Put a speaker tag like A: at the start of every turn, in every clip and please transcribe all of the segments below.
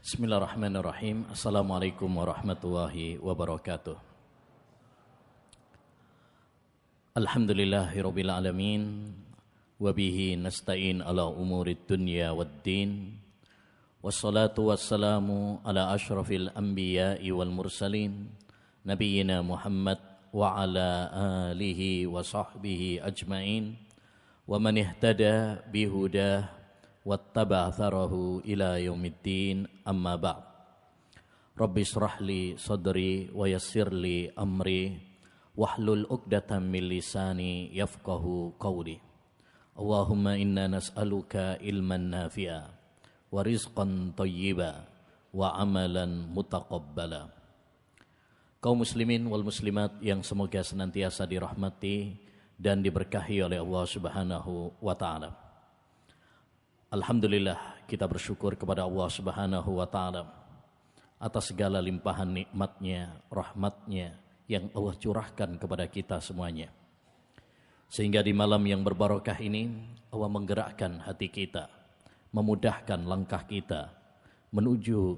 A: Bismillahirrahmanirrahim. Assalamualaikum warahmatullahi wabarakatuh. Alhamdulillahirabbil alamin wa bihi nasta'in ala umurid dunya waddin. Wassalatu wassalamu ala asyrafil anbiya'i wal mursalin nabiyyina Muhammad wa ala alihi wa sahbihi ajmain wa man ihtada bihudah wattaba' atharahu ila yaumiddin, amma ba'd. Rabbi shrah li sadri wa yassir li amri wahlul 'uqdatam min lisani yafqahu qawli. Allahumma inna nas'aluka ilman nafi'a wa rizqan thayyiba wa amalan mutaqabbala. Kaum muslimin wal muslimat yang semoga senantiasa dirahmati dan diberkahi oleh Allah Subhanahu wa taala. Alhamdulillah, kita bersyukur kepada Allah Subhanahu wa ta'ala atas segala limpahan nikmatnya, rahmatnya yang Allah curahkan kepada kita semuanya. Sehingga di malam yang berbarokah ini Allah menggerakkan hati kita, memudahkan langkah kita menuju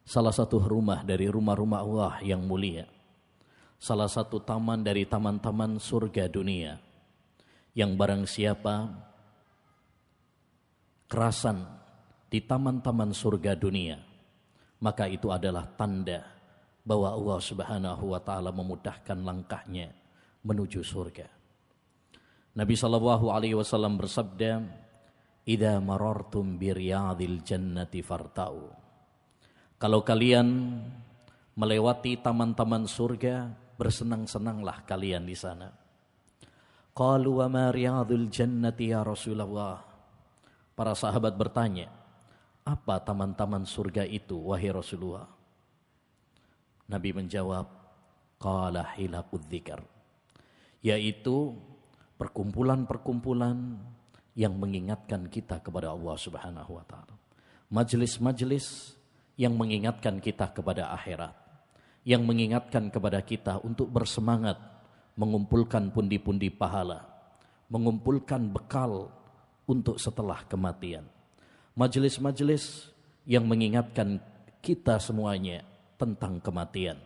A: salah satu rumah dari rumah-rumah Allah yang mulia, salah satu taman dari taman-taman surga dunia, yang barang siapa kerasan di taman-taman surga dunia, maka itu adalah tanda bahwa Allah Subhanahu wa ta'ala memudahkan langkahnya menuju surga. Nabi SAW bersabda, "Idza marartum bi riyadil jannati fartau." Kalau kalian melewati taman-taman surga, bersenang-senanglah kalian di sana. Qalu wa ma riyadul jannati ya Rasulullah? Para sahabat bertanya, apa taman-taman surga itu wahai Rasulullah? Nabi menjawab, qala hilaqudz dzikr, yaitu perkumpulan-perkumpulan yang mengingatkan kita kepada Allah Subhanahu wa taala. Majelis-majelis yang mengingatkan kita kepada akhirat, yang mengingatkan kepada kita untuk bersemangat mengumpulkan pundi-pundi pahala, mengumpulkan bekal untuk setelah kematian. Majelis-majelis yang mengingatkan kita semuanya tentang kematian.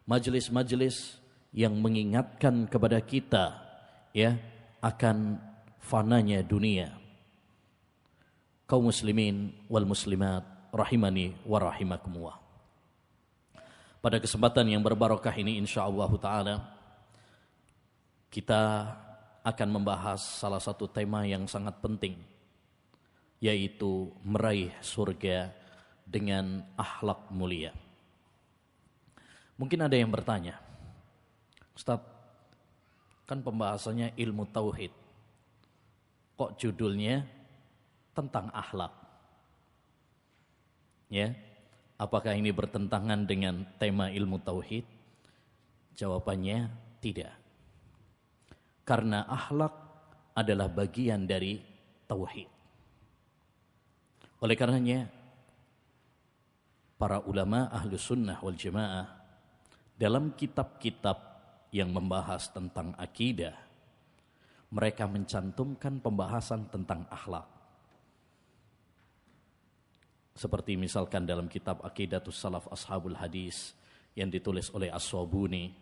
A: Majelis-majelis yang mengingatkan kepada kita akan fananya dunia. Kaum muslimin wal muslimat rahimani wa rahimakumullah. Pada kesempatan yang berbarokah ini insyaallah taala kita akan membahas salah satu tema yang sangat penting, yaitu meraih surga dengan akhlak mulia. Mungkin ada yang bertanya, Ustaz, kan pembahasannya ilmu tauhid, kok judulnya tentang akhlak? Apakah ini bertentangan dengan tema ilmu tauhid? Jawabannya tidak. Karena akhlak adalah bagian dari tauhid. Oleh karenanya, para ulama ahlu sunnah wal jamaah dalam kitab-kitab yang membahas tentang akidah, mereka mencantumkan pembahasan tentang akhlak. Seperti misalkan dalam kitab Aqidatus Salaf Ashabul Hadis yang ditulis oleh As-Sabuni,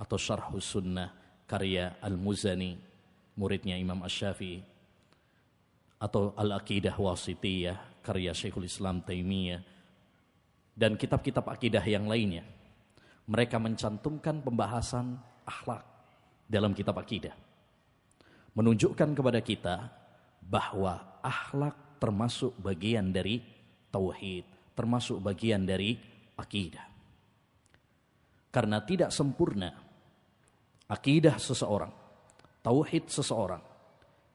A: atau Syarhus Sunnah karya Al-Muzani, muridnya Imam Asy-Syafi'i, atau Al-Aqidah Wasithiyah karya Syekhul Islam Taimiyah, dan kitab-kitab akidah yang lainnya. Mereka mencantumkan pembahasan akhlak dalam kitab akidah, menunjukkan kepada kita bahwa akhlak termasuk bagian dari tauhid, termasuk bagian dari akidah. Karena tidak sempurna akidah seseorang, tauhid seseorang,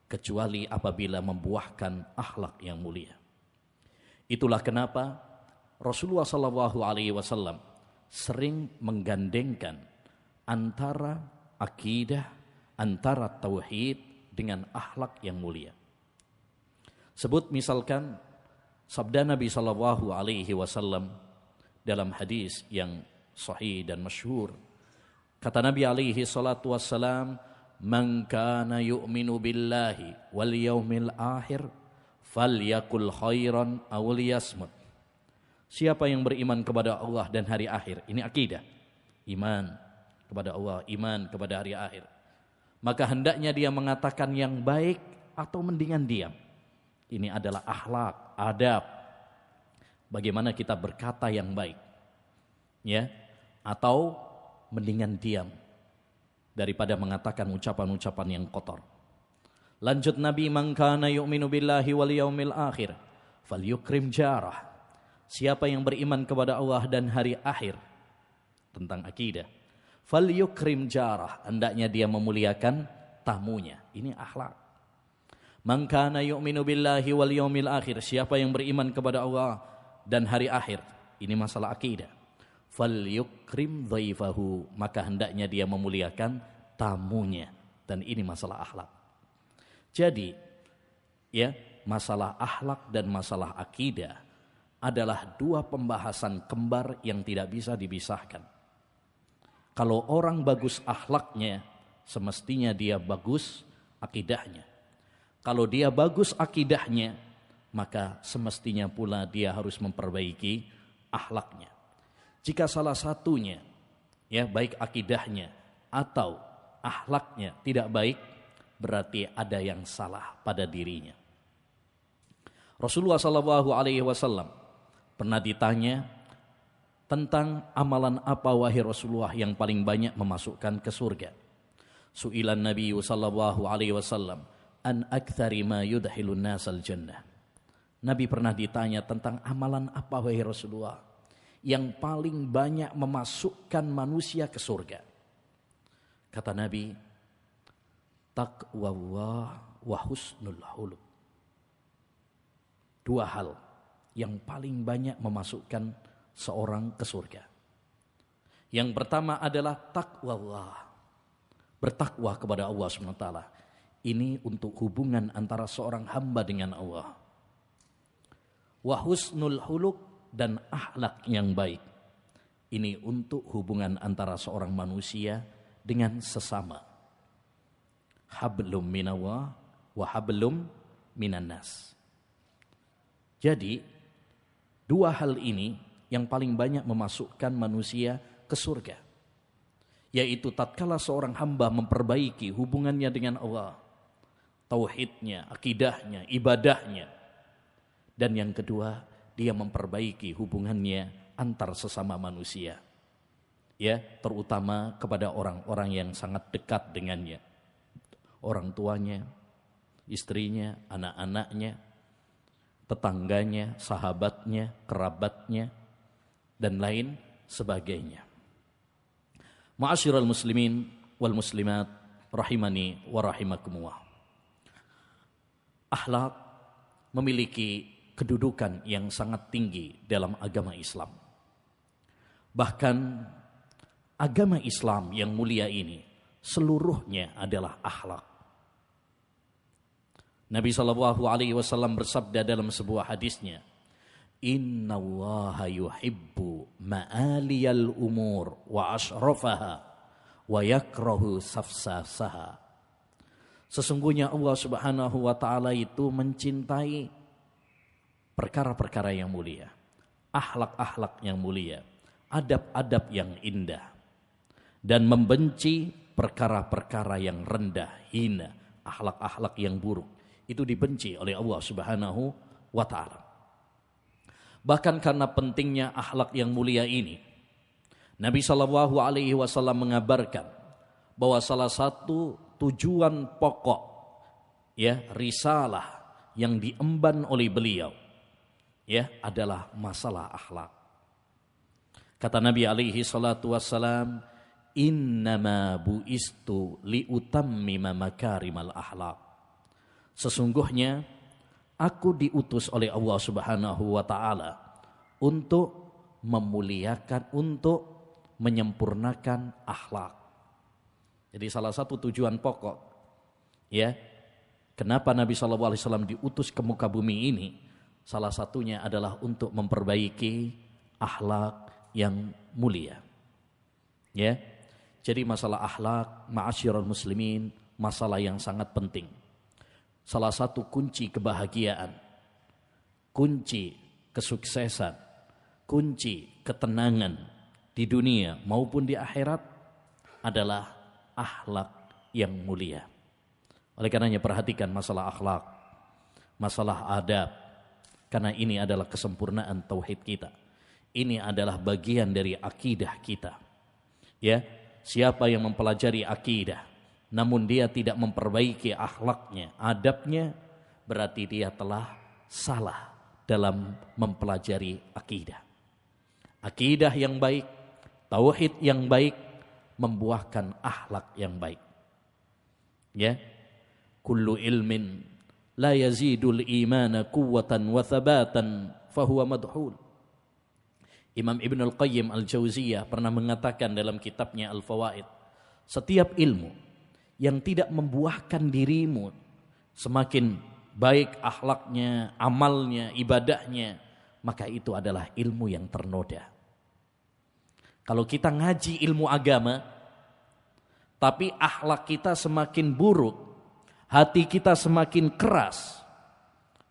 A: kecuali apabila membuahkan akhlak yang mulia. Itulah kenapa Rasulullah SAW sering menggandengkan antara akidah, antara tauhid dengan akhlak yang mulia. Sebut misalkan sabda Nabi SAW dalam hadis yang sahih dan masyhur. Kata Nabi alaihi salatu wassalam, "Man kana yu'minu billahi wal yaumil akhir falyakul khairan aw liyasmut." Siapa yang beriman kepada Allah dan hari akhir, ini akidah. Iman kepada Allah, iman kepada hari akhir. Maka hendaknya dia mengatakan yang baik atau mendingan diam. Ini adalah akhlak, adab. Bagaimana kita berkata yang baik. Ya, atau mendingan diam daripada mengatakan ucapan-ucapan yang kotor. Lanjut Nabi, man kana yu'minu billahi wal yaumil akhir falyukrim jarah. Siapa yang beriman kepada Allah dan hari akhir, tentang akidah, falyukrim jarah, hendaknya dia memuliakan tamunya. Ini akhlak. Man kana yu'minu billahi wal yaumil akhir, siapa yang beriman kepada Allah dan hari akhir, ini masalah akidah. Falyukrim dhaifahu, maka hendaknya dia memuliakan tamunya, dan ini masalah akhlak. Jadi, ya, masalah akhlak dan masalah akidah adalah dua pembahasan kembar yang tidak bisa dipisahkan. Kalau orang bagus akhlaknya, semestinya dia bagus akidahnya. Kalau dia bagus akidahnya, maka semestinya pula dia harus memperbaiki akhlaknya. Jika salah satunya, ya, baik akidahnya atau akhlaknya tidak baik, berarti ada yang salah pada dirinya. Rasulullah SAW pernah ditanya tentang amalan apa wahai Rasulullah yang paling banyak memasukkan ke surga. Su'ilan Nabi SAW an aktsari ma yudkhilun nasal jannah. Nabi pernah ditanya tentang amalan apa wahai Rasulullah yang paling banyak memasukkan manusia ke surga. Kata Nabi, taqwallah wa husnul khuluq. Dua hal yang paling banyak memasukkan seorang ke surga. Yang pertama adalah taqwallah, bertakwa kepada Allah SWT. Ini untuk hubungan antara seorang hamba dengan Allah. Wa husnul khuluq, dan akhlak yang baik. Ini untuk hubungan antara seorang manusia dengan sesama. Hablum minallah wa hablum minan nas. Jadi, dua hal ini yang paling banyak memasukkan manusia ke surga. Yaitu tatkala seorang hamba memperbaiki hubungannya dengan Allah, tauhidnya, akidahnya, ibadahnya. Dan yang kedua, dia memperbaiki hubungannya antar sesama manusia. Ya, terutama kepada orang-orang yang sangat dekat dengannya. Orang tuanya, istrinya, anak-anaknya, tetangganya, sahabatnya, kerabatnya, dan lain sebagainya. Ma'asyiral muslimin wal muslimat rahimani wa rahimakumullah. Akhlak memiliki kedudukan yang sangat tinggi dalam agama Islam. Bahkan agama Islam yang mulia ini seluruhnya adalah akhlak. Nabi SAW bersabda dalam sebuah hadisnya, Innallaha yuhibbu ma'aliyal umur wa ashrafaha wa yakrahu safsasaha. Sesungguhnya Allah Subhanahu wa taala itu mencintai perkara-perkara yang mulia, akhlak-akhlak yang mulia, adab-adab yang indah, dan membenci perkara-perkara yang rendah, hina, akhlak-akhlak yang buruk. Itu dibenci oleh Allah Subhanahu wa taala. Bahkan karena pentingnya akhlak yang mulia ini, Nabi SAW mengabarkan bahwa salah satu tujuan pokok, ya, risalah yang diemban oleh beliau, ya, adalah masalah akhlak. Kata Nabi alaihi salatu wassalam, innama bu'istu liutammima makarimal akhlak. Sesungguhnya aku diutus oleh Allah Subhanahu wa taala untuk memuliakan, untuk menyempurnakan akhlak. Jadi salah satu tujuan pokok, ya, kenapa Nabi SAW diutus ke muka bumi ini, salah satunya adalah untuk memperbaiki akhlak yang mulia. Ya. Jadi masalah akhlak, ma'asyiral muslimin, masalah yang sangat penting. Salah satu kunci kebahagiaan, kunci kesuksesan, kunci ketenangan di dunia maupun di akhirat adalah akhlak yang mulia. Oleh karenanya perhatikan masalah akhlak, masalah adab, karena ini adalah kesempurnaan tauhid kita. Ini adalah bagian dari akidah kita. Ya, siapa yang mempelajari akidah namun dia tidak memperbaiki akhlaknya, adabnya, berarti dia telah salah dalam mempelajari akidah. Akidah yang baik, tauhid yang baik membuahkan akhlak yang baik. Ya, kullu ilmin la yazidul imana quwwatan wa thabatan fahuwa madhul. Imam Ibn Al-Qayyim Al-Jauziyah pernah mengatakan dalam kitabnya Al-Fawaid, setiap ilmu yang tidak membuahkan dirimu semakin baik akhlaknya, amalnya, ibadahnya, maka itu adalah ilmu yang ternoda. Kalau kita ngaji ilmu agama, tapi akhlak kita semakin buruk, hati kita semakin keras,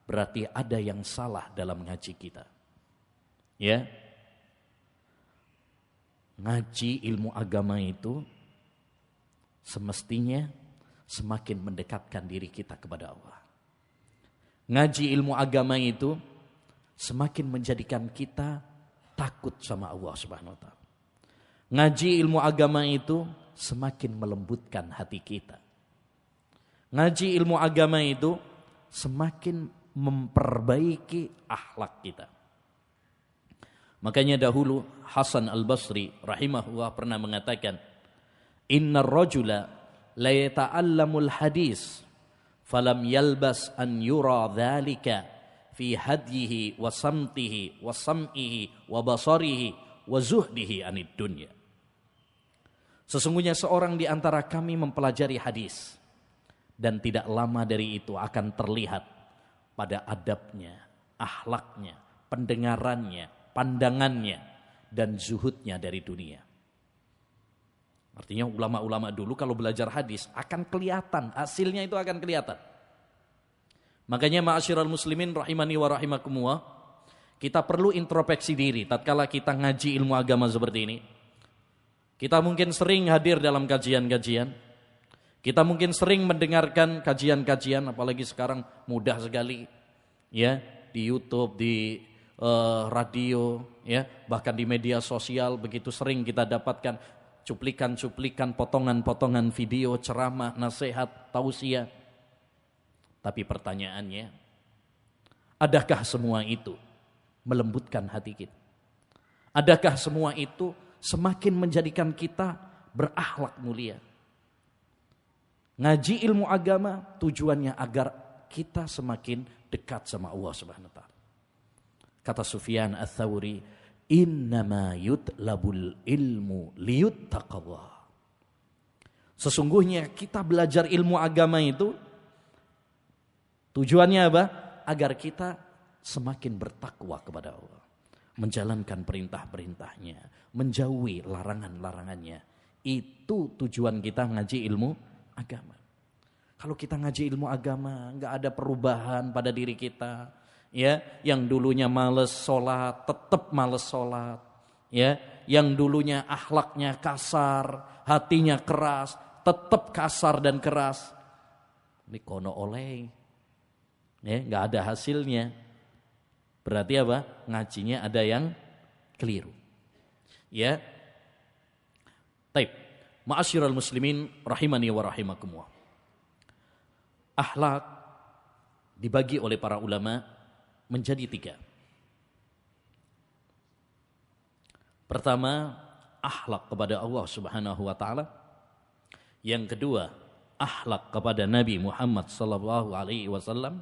A: berarti ada yang salah dalam ngaji kita. Ya, ngaji ilmu agama itu semestinya semakin mendekatkan diri kita kepada Allah. Ngaji ilmu agama itu semakin menjadikan kita takut sama Allah Subhanahu wa taala. Ngaji ilmu agama itu semakin melembutkan hati kita. Ngaji ilmu agama itu semakin memperbaiki akhlak kita. Makanya dahulu Hasan Al-Basri rahimahullah pernah mengatakan, innar rajula la yata'allamul hadis falam yalbas an yura dhalika fi hadyihi wa samtihi wa sam'ihi wa basarihi wa zuhdihi anid dunya. Sesungguhnya seorang di antara kami mempelajari hadis dan tidak lama dari itu akan terlihat pada adabnya, akhlaknya, pendengarannya, pandangannya dan zuhudnya dari dunia. Artinya ulama-ulama dulu kalau belajar hadis akan kelihatan, hasilnya itu akan kelihatan. Makanya ma'asyiral muslimin rahimani wa rahimakumullah, kita perlu introspeksi diri tatkala kita ngaji ilmu agama seperti ini. Kita mungkin sering hadir dalam kajian-kajian. Kita mungkin sering mendengarkan kajian-kajian, apalagi sekarang mudah sekali ya, di YouTube, di radio, ya, bahkan di media sosial begitu sering kita dapatkan cuplikan-cuplikan, potongan-potongan video, ceramah, nasihat, tausiah. Tapi pertanyaannya, adakah semua itu melembutkan hati kita? Adakah semua itu semakin menjadikan kita berakhlak mulia? Ngaji ilmu agama tujuannya agar kita semakin dekat sama Allah Subhanahu wa taala. Kata Sufyan Ats-Tsauri, innama yutlabul ilmu liyuttaqallah. Sesungguhnya kita belajar ilmu agama itu tujuannya apa? Agar kita semakin bertakwa kepada Allah, menjalankan perintah-perintahnya, menjauhi larangan-larangannya. Itu tujuan kita ngaji ilmu agama. Kalau kita ngaji ilmu agama, nggak ada perubahan pada diri kita, ya, yang dulunya males sholat, tetap males sholat, ya, yang dulunya akhlaknya kasar, hatinya keras, tetap kasar dan keras. Ini kono oleh, ya, nggak ada hasilnya. Berarti apa? Ngajinya ada yang keliru, ya. Taib, ma'asyiral muslimin rahimani wa rahimakumullah. Akhlak dibagi oleh para ulama menjadi 3. Pertama, akhlak kepada Allah Subhanahu wa taala. Yang kedua, akhlak kepada Nabi Muhammad sallallahu alaihi wasallam,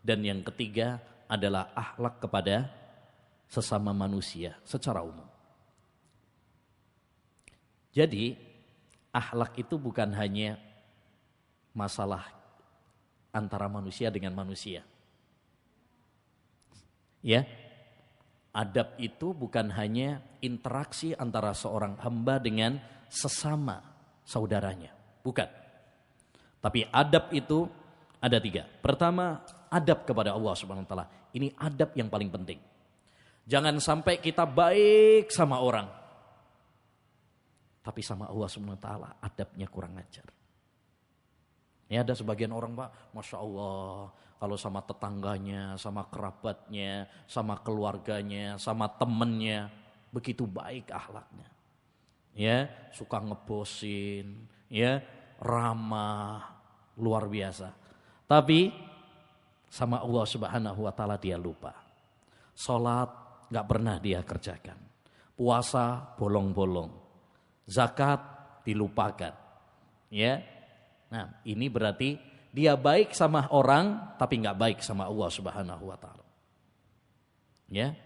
A: dan yang ketiga adalah akhlak kepada sesama manusia secara umum. Jadi, akhlak itu bukan hanya masalah antara manusia dengan manusia. Ya, adab itu bukan hanya interaksi antara seorang hamba dengan sesama saudaranya, bukan. Tapi adab itu ada 3. Pertama, adab kepada Allah Subhanahu wa taala. Ini adab yang paling penting. Jangan sampai kita baik sama orang, tapi sama Allah SWT adabnya kurang ajar. Ya, ada sebagian orang, Pak, Masya Allah, kalau sama tetangganya, sama kerabatnya, sama keluarganya, sama temennya, begitu baik akhlaknya. Ya, suka ngebosin, ya, ramah, luar biasa. Tapi sama Allah Subhanahu wa taala dia lupa. Salat enggak pernah dia kerjakan. Puasa bolong-bolong. Zakat dilupakan. Ya. Nah, ini berarti dia baik sama orang tapi enggak baik sama Allah Subhanahu wa taala. Ya.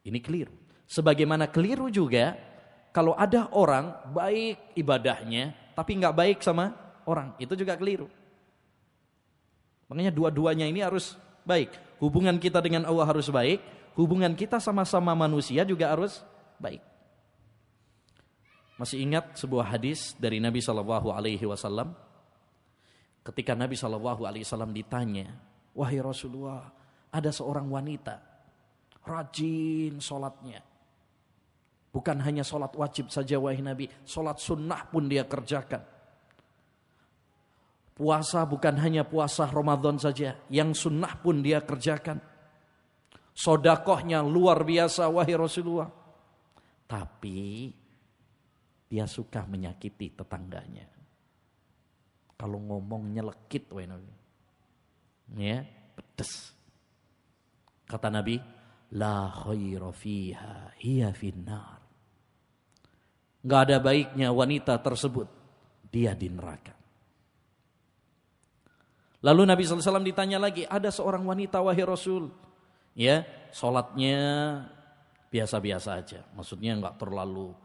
A: Ini keliru. Sebagaimana keliru juga kalau ada orang baik ibadahnya tapi enggak baik sama orang, itu juga keliru. Makanya dua-duanya ini harus baik. Hubungan kita dengan Allah harus baik, hubungan kita sama-sama manusia juga harus baik. Masih ingat sebuah hadis dari Nabi SAW ketika Nabi SAW ditanya, wahai Rasulullah, ada seorang wanita rajin sholatnya. Bukan hanya sholat wajib saja wahai Nabi, sholat sunnah pun dia kerjakan. Puasa bukan hanya puasa Ramadan saja, yang sunnah pun dia kerjakan. Sodakohnya luar biasa wahai Rasulullah. Tapi dia suka menyakiti tetangganya. Kalau ngomong nyelekit wahai Nabi. Ya, pedes. Kata Nabi, la khaira fiha hiya finnar. Enggak ada baiknya wanita tersebut, dia di neraka. Lalu Nabi SAW ditanya lagi, ada seorang wanita wahai Rasul, ya, sholatnya biasa-biasa aja, maksudnya enggak terlalu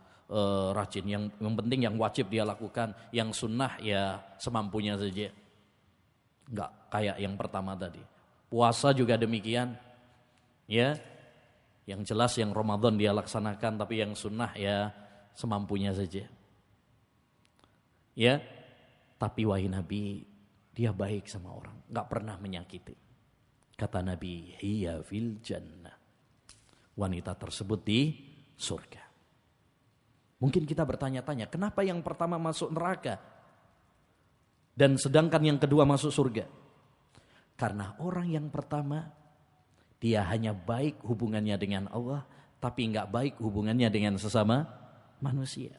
A: rajin, yang penting yang wajib dia lakukan, yang sunnah ya semampunya saja, enggak kayak yang pertama tadi. Puasa juga demikian, ya, yang jelas yang Ramadan dia laksanakan, tapi yang sunnah ya semampunya saja, ya. Tapi wahai Nabi, dia baik sama orang, enggak pernah menyakiti. Kata Nabi, hiya fil jannah. Wanita tersebut di surga. Mungkin kita bertanya-tanya, kenapa yang pertama masuk neraka dan sedangkan yang kedua masuk surga? Karena orang yang pertama dia hanya baik hubungannya dengan Allah, tapi enggak baik hubungannya dengan sesama manusia.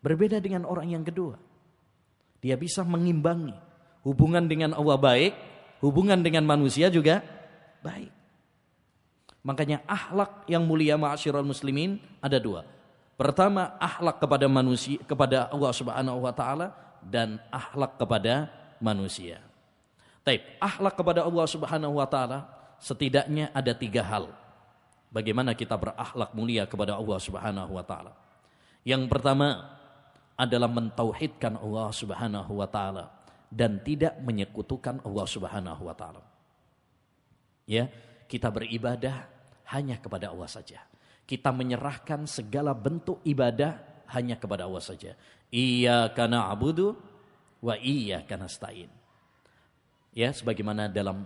A: Berbeda dengan orang yang kedua. Dia bisa mengimbangi. Hubungan dengan Allah baik, hubungan dengan manusia juga baik. Makanya akhlak yang mulia ma'asyiral muslimin ada dua. Pertama, akhlak kepada manusia, kepada Allah Subhanahu wa taala, dan akhlak kepada manusia. Taib, akhlak kepada Allah Subhanahu wa taala setidaknya ada 3 hal. Bagaimana kita berakhlak mulia kepada Allah Subhanahu wa taala? Yang pertama adalah mentauhidkan Allah Subhanahu wa taala dan tidak menyekutukan Allah Subhanahu wa taala. Ya, kita beribadah hanya kepada Allah saja. Kita menyerahkan segala bentuk ibadah hanya kepada Allah saja. Iyyaka na'budu wa iyyaka nasta'in. Ya, sebagaimana dalam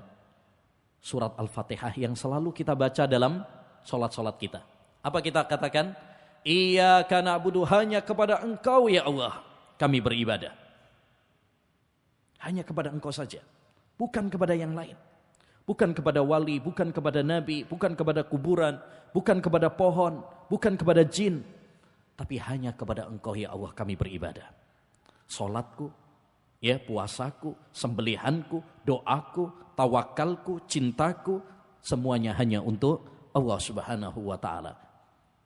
A: surat Al-Fatihah yang selalu kita baca dalam salat-salat kita. Apa kita katakan? Iyyaka na'budu, hanya kepada Engkau ya Allah kami beribadah. Hanya kepada Engkau saja, bukan kepada yang lain. Bukan kepada wali, bukan kepada nabi, bukan kepada kuburan, bukan kepada pohon, bukan kepada jin. Tapi hanya kepada Engkau ya Allah kami beribadah. Salatku, ya, puasaku, sembelihanku, doaku, tawakalku, cintaku, semuanya hanya untuk Allah Subhanahu wa taala.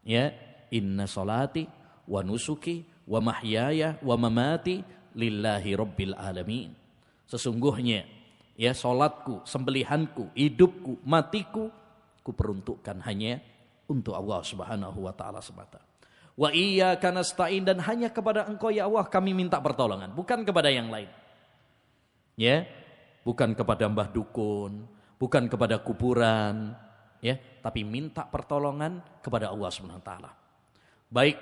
A: Ya, inna salati wa nusuki wa mahyaya wa mamati lillahi rabbil alamin. Sesungguhnya ya, salatku, sembelihanku, hidupku, matiku kuperuntukkan hanya untuk Allah Subhanahu wa taala semata. Wa iyyaka nasta'in, dan hanya kepada Engkau ya Allah kami minta pertolongan, bukan kepada yang lain. Ya, bukan kepada mbah dukun, bukan kepada kuburan, ya, tapi minta pertolongan kepada Allah Subhanahu wa taala. Baik,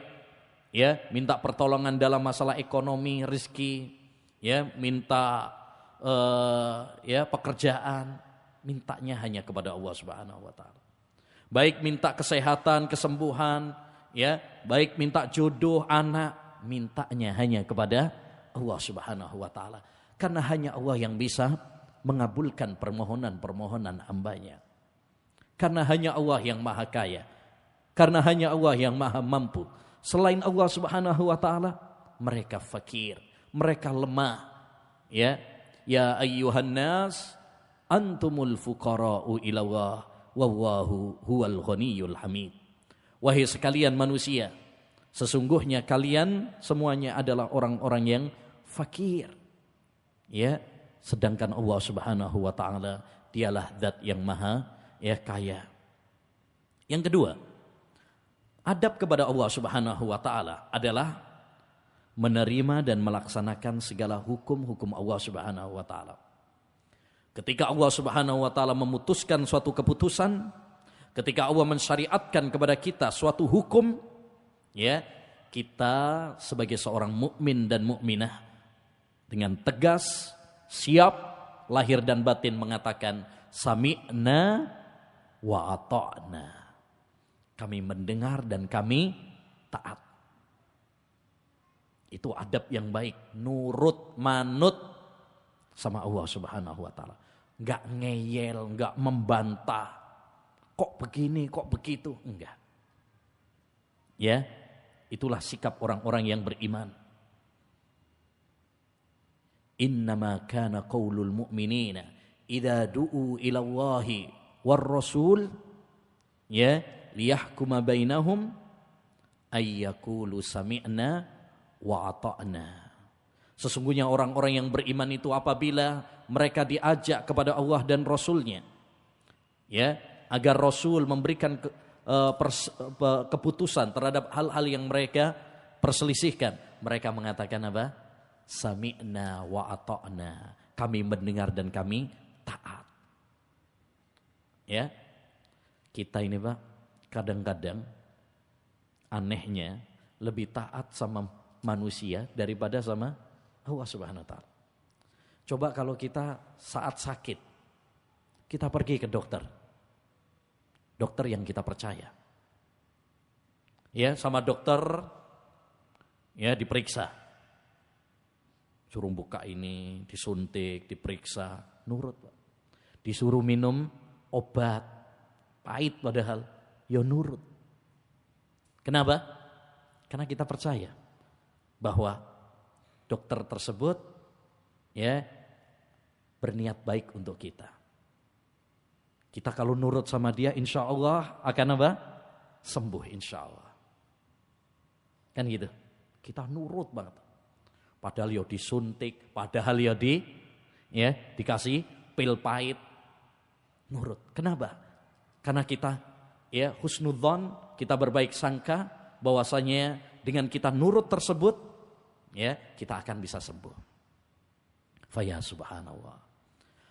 A: ya, minta pertolongan dalam masalah ekonomi, rezeki, ya, minta ya pekerjaan, mintanya hanya kepada Allah Subhanahu wa taala. Baik minta kesehatan, kesembuhan, ya, baik minta jodoh, anak, mintanya hanya kepada Allah Subhanahu wa taala. Karena hanya Allah yang bisa mengabulkan permohonan-permohonan hambanya. Karena hanya Allah yang maha kaya. Karena hanya Allah yang maha mampu. Selain Allah Subhanahu wa taala, mereka fakir, mereka lemah. Ya, ya ayyuhan nas antumul fuqara'u ilallah wallahu huwal ghaniyyul hamid. Wahai sekalian manusia, sesungguhnya kalian semuanya adalah orang-orang yang fakir. Ya, sedangkan Allah Subhanahu wa taala dialah zat yang maha kaya. Yang kedua, adab kepada Allah Subhanahu wa taala adalah menerima dan melaksanakan segala hukum-hukum Allah Subhanahu wa taala. Ketika Allah Subhanahu wa taala memutuskan suatu keputusan, ketika Allah mensyariatkan kepada kita suatu hukum, ya, kita sebagai seorang mukmin dan mukminah dengan tegas, siap, lahir dan batin mengatakan sami'na wa ata'na. Kami mendengar dan kami taat. Itu adab yang baik, nurut, manut sama Allah Subhanahu wa taala. Enggak ngeyel, enggak membantah. Kok begini, kok begitu? Enggak. Ya, itulah sikap orang-orang yang beriman. Innama kana qaulul mu'minina idza du'u ila Allahi war rasul ya liyahkuma bainahum ayyaqulu sami'na wa ata'na. Sesungguhnya orang-orang yang beriman itu apabila mereka diajak kepada Allah dan Rasul-Nya, ya, agar Rasul memberikan keputusan terhadap hal-hal yang mereka perselisihkan, mereka mengatakan apa? Sami'na wa ata'na. Kami mendengar dan kami taat. Ya, kita ini Pak, kadang-kadang anehnya lebih taat sama manusia daripada sama Allah Subhanahu wa taala. Coba kalau kita saat sakit, kita pergi ke dokter. Dokter yang kita percaya. Ya, sama dokter ya diperiksa. Suruh buka ini, disuntik, diperiksa, nurut Pak. Disuruh minum obat, pahit padahal, ya nurut. Kenapa? Karena kita percaya bahwa dokter tersebut ya berniat baik untuk kita. Kita kalau nurut sama dia insya Allah akan apa? Sembuh insya Allah. Kan gitu. Kita nurut banget. Padahal ya disuntik, padahal ya dikasih pil pahit. Nurut. Kenapa? Karena kita ya husnudzon, kita berbaik sangka bahwasanya dengan kita nurut tersebut ya kita akan bisa sembuh. Faya subhanallah.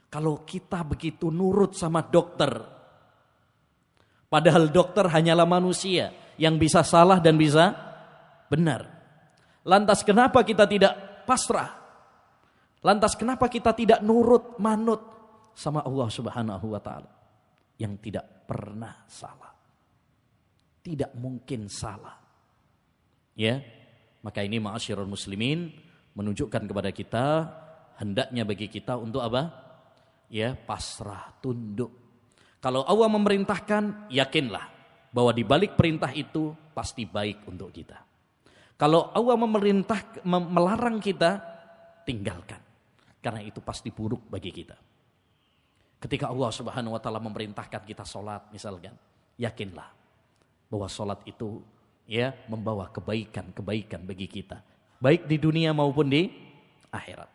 A: Kalau kita begitu nurut sama dokter, padahal dokter hanyalah manusia yang bisa salah dan bisa benar. Lantas kenapa kita tidak pasrah? Lantas kenapa kita tidak nurut, manut sama Allah Subhanahu wa taala yang tidak pernah salah. Tidak mungkin salah. Ya. Maka ini ma'asyiral muslimin menunjukkan kepada kita hendaknya bagi kita untuk apa? Ya, pasrah, tunduk. Kalau Allah memerintahkan, yakinlah bahwa di balik perintah itu pasti baik untuk kita. Kalau Allah melarang kita, tinggalkan. Karena itu pasti buruk bagi kita. Ketika Allah Subhanahu wa taala memerintahkan kita sholat misalkan, yakinlah bahwa sholat itu ya membawa kebaikan bagi kita, baik di dunia maupun di akhirat.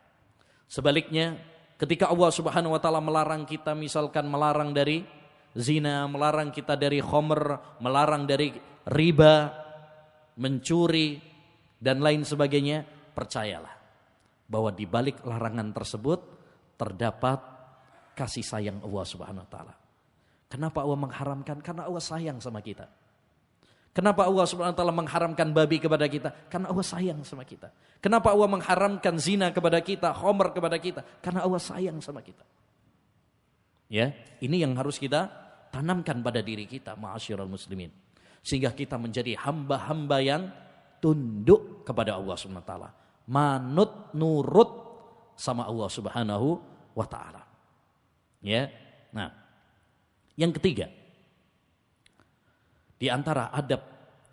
A: Sebaliknya, ketika Allah Subhanahu wa taala melarang kita misalkan melarang dari zina, melarang kita dari khamr, melarang dari riba, mencuri dan lain sebagainya, percayalah bahwa di balik larangan tersebut terdapat kasih sayang Allah Subhanahu wa taala. Kenapa Allah mengharamkan? Karena Allah sayang sama kita. Kenapa Allah Subhanahu wa taala mengharamkan babi kepada kita? Karena Allah sayang sama kita. Kenapa Allah mengharamkan zina kepada kita, khamr kepada kita? Karena Allah sayang sama kita. Ya, ini yang harus kita tanamkan pada diri kita, ma'asyiral muslimin. Sehingga kita menjadi hamba-hamba yang tunduk kepada Allah Subhanahu wa taala. Manut nurut sama Allah Subhanahu wa taala. Ya. Nah, yang ketiga, di antara adab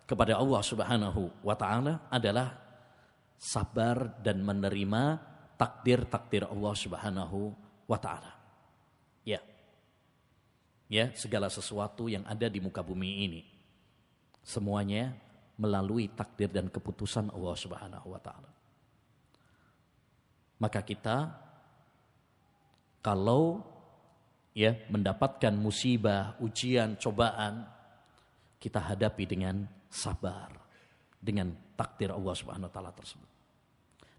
A: kepada Allah Subhanahu wa taala adalah sabar dan menerima takdir-takdir Allah Subhanahu wa taala. Ya. Ya, segala sesuatu yang ada di muka bumi ini semuanya melalui takdir dan keputusan Allah Subhanahu wa taala. Maka kita kalau ya mendapatkan musibah, ujian, cobaan, kita hadapi dengan sabar dengan takdir Allah Subhanahu wa taala tersebut.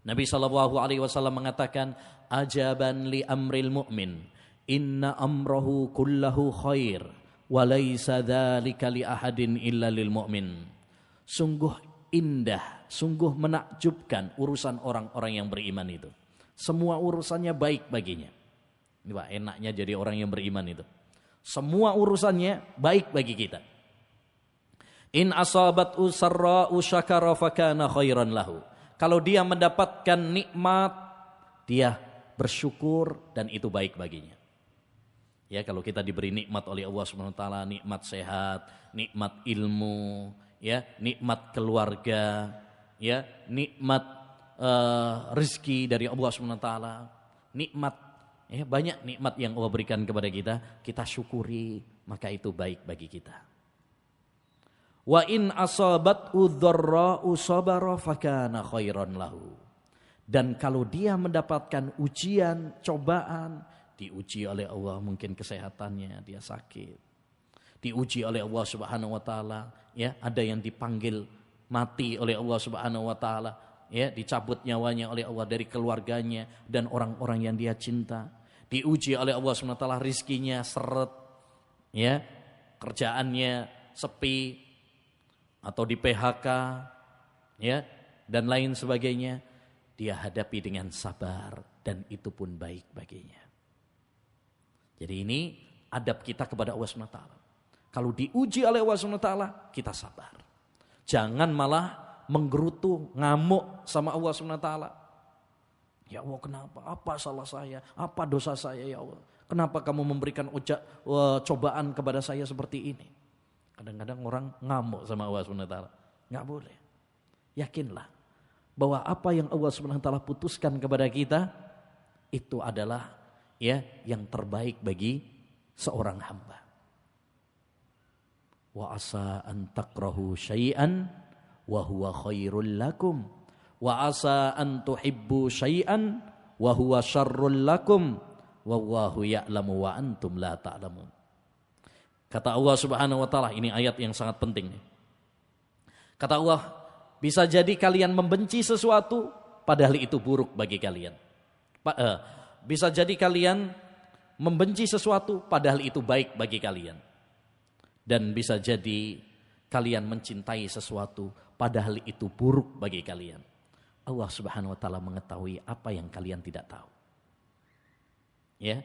A: Nabi sallallahu alaihi wasallam mengatakan, "Ajaban li amril mu'min, inna amrahu kullahu khair, wa laisa dzalika li ahadin illa lil mu'min." Sungguh indah, sungguh menakjubkan urusan orang-orang yang beriman itu. Semua urusannya baik baginya. Ini Pak, enaknya jadi orang yang beriman itu. Semua urusannya baik bagi kita. In asabat'u sarra'u syakara fakana khairan lahu. Kalau dia mendapatkan nikmat, dia bersyukur dan itu baik baginya. Ya, kalau kita diberi nikmat oleh Allah Subhanahu wa taala, nikmat sehat, nikmat ilmu, ya, nikmat keluarga, ya, nikmat rezeki dari Allah Subhanahu wa taala, nikmat, ya, banyak nikmat yang Allah berikan kepada kita syukuri, maka itu baik bagi kita. Wa in asabat'u dharra'u sabara fakana khairan lahu. Dan kalau dia mendapatkan ujian, cobaan, diuji oleh Allah mungkin kesehatannya, dia sakit. Diuji oleh Allah Subhanahu wa taala, ya, ada yang dipanggil mati oleh Allah Subhanahu wa taala, ya, dicabut nyawanya oleh Allah dari keluarganya dan orang-orang yang dia cinta. Diuji oleh Allah Subhanahu wa taala, rizkinya seret, ya, kerjaannya sepi atau di PHK, ya, dan lain sebagainya, dia hadapi dengan sabar dan itu pun baik baginya. Jadi ini adab kita kepada Allah Subhanahu wa taala. Kalau diuji oleh Allah Subhanahu wa taala, kita sabar. Jangan malah menggerutu, ngamuk sama Allah Subhanahu wa taala. Ya Allah, kenapa? Apa salah saya? Apa dosa saya ya Allah? Kenapa kamu memberikan cobaan kepada saya seperti ini? Kadang-kadang orang ngamuk sama Allah Subhanahu wa taala. Enggak boleh. Yakinlah bahwa apa yang Allah Subhanahu wa taala putuskan kepada kita itu adalah, ya, yang terbaik bagi seorang hamba. Wa asa an takrahu syai'an wa huwa khairul lakum wa asa an tuhibbu syai'an wa huwa syarrul lakum wallahu ya'lamu wa antum la ta'lamun. Kata Allah Subhanahu wa taala, ini ayat yang sangat penting. Kata Allah, bisa jadi kalian membenci sesuatu padahal itu buruk bagi kalian. Bisa jadi kalian membenci sesuatu padahal itu baik bagi kalian. Dan bisa jadi kalian mencintai sesuatu padahal itu buruk bagi kalian. Allah Subhanahu wa taala mengetahui apa yang kalian tidak tahu. Ya.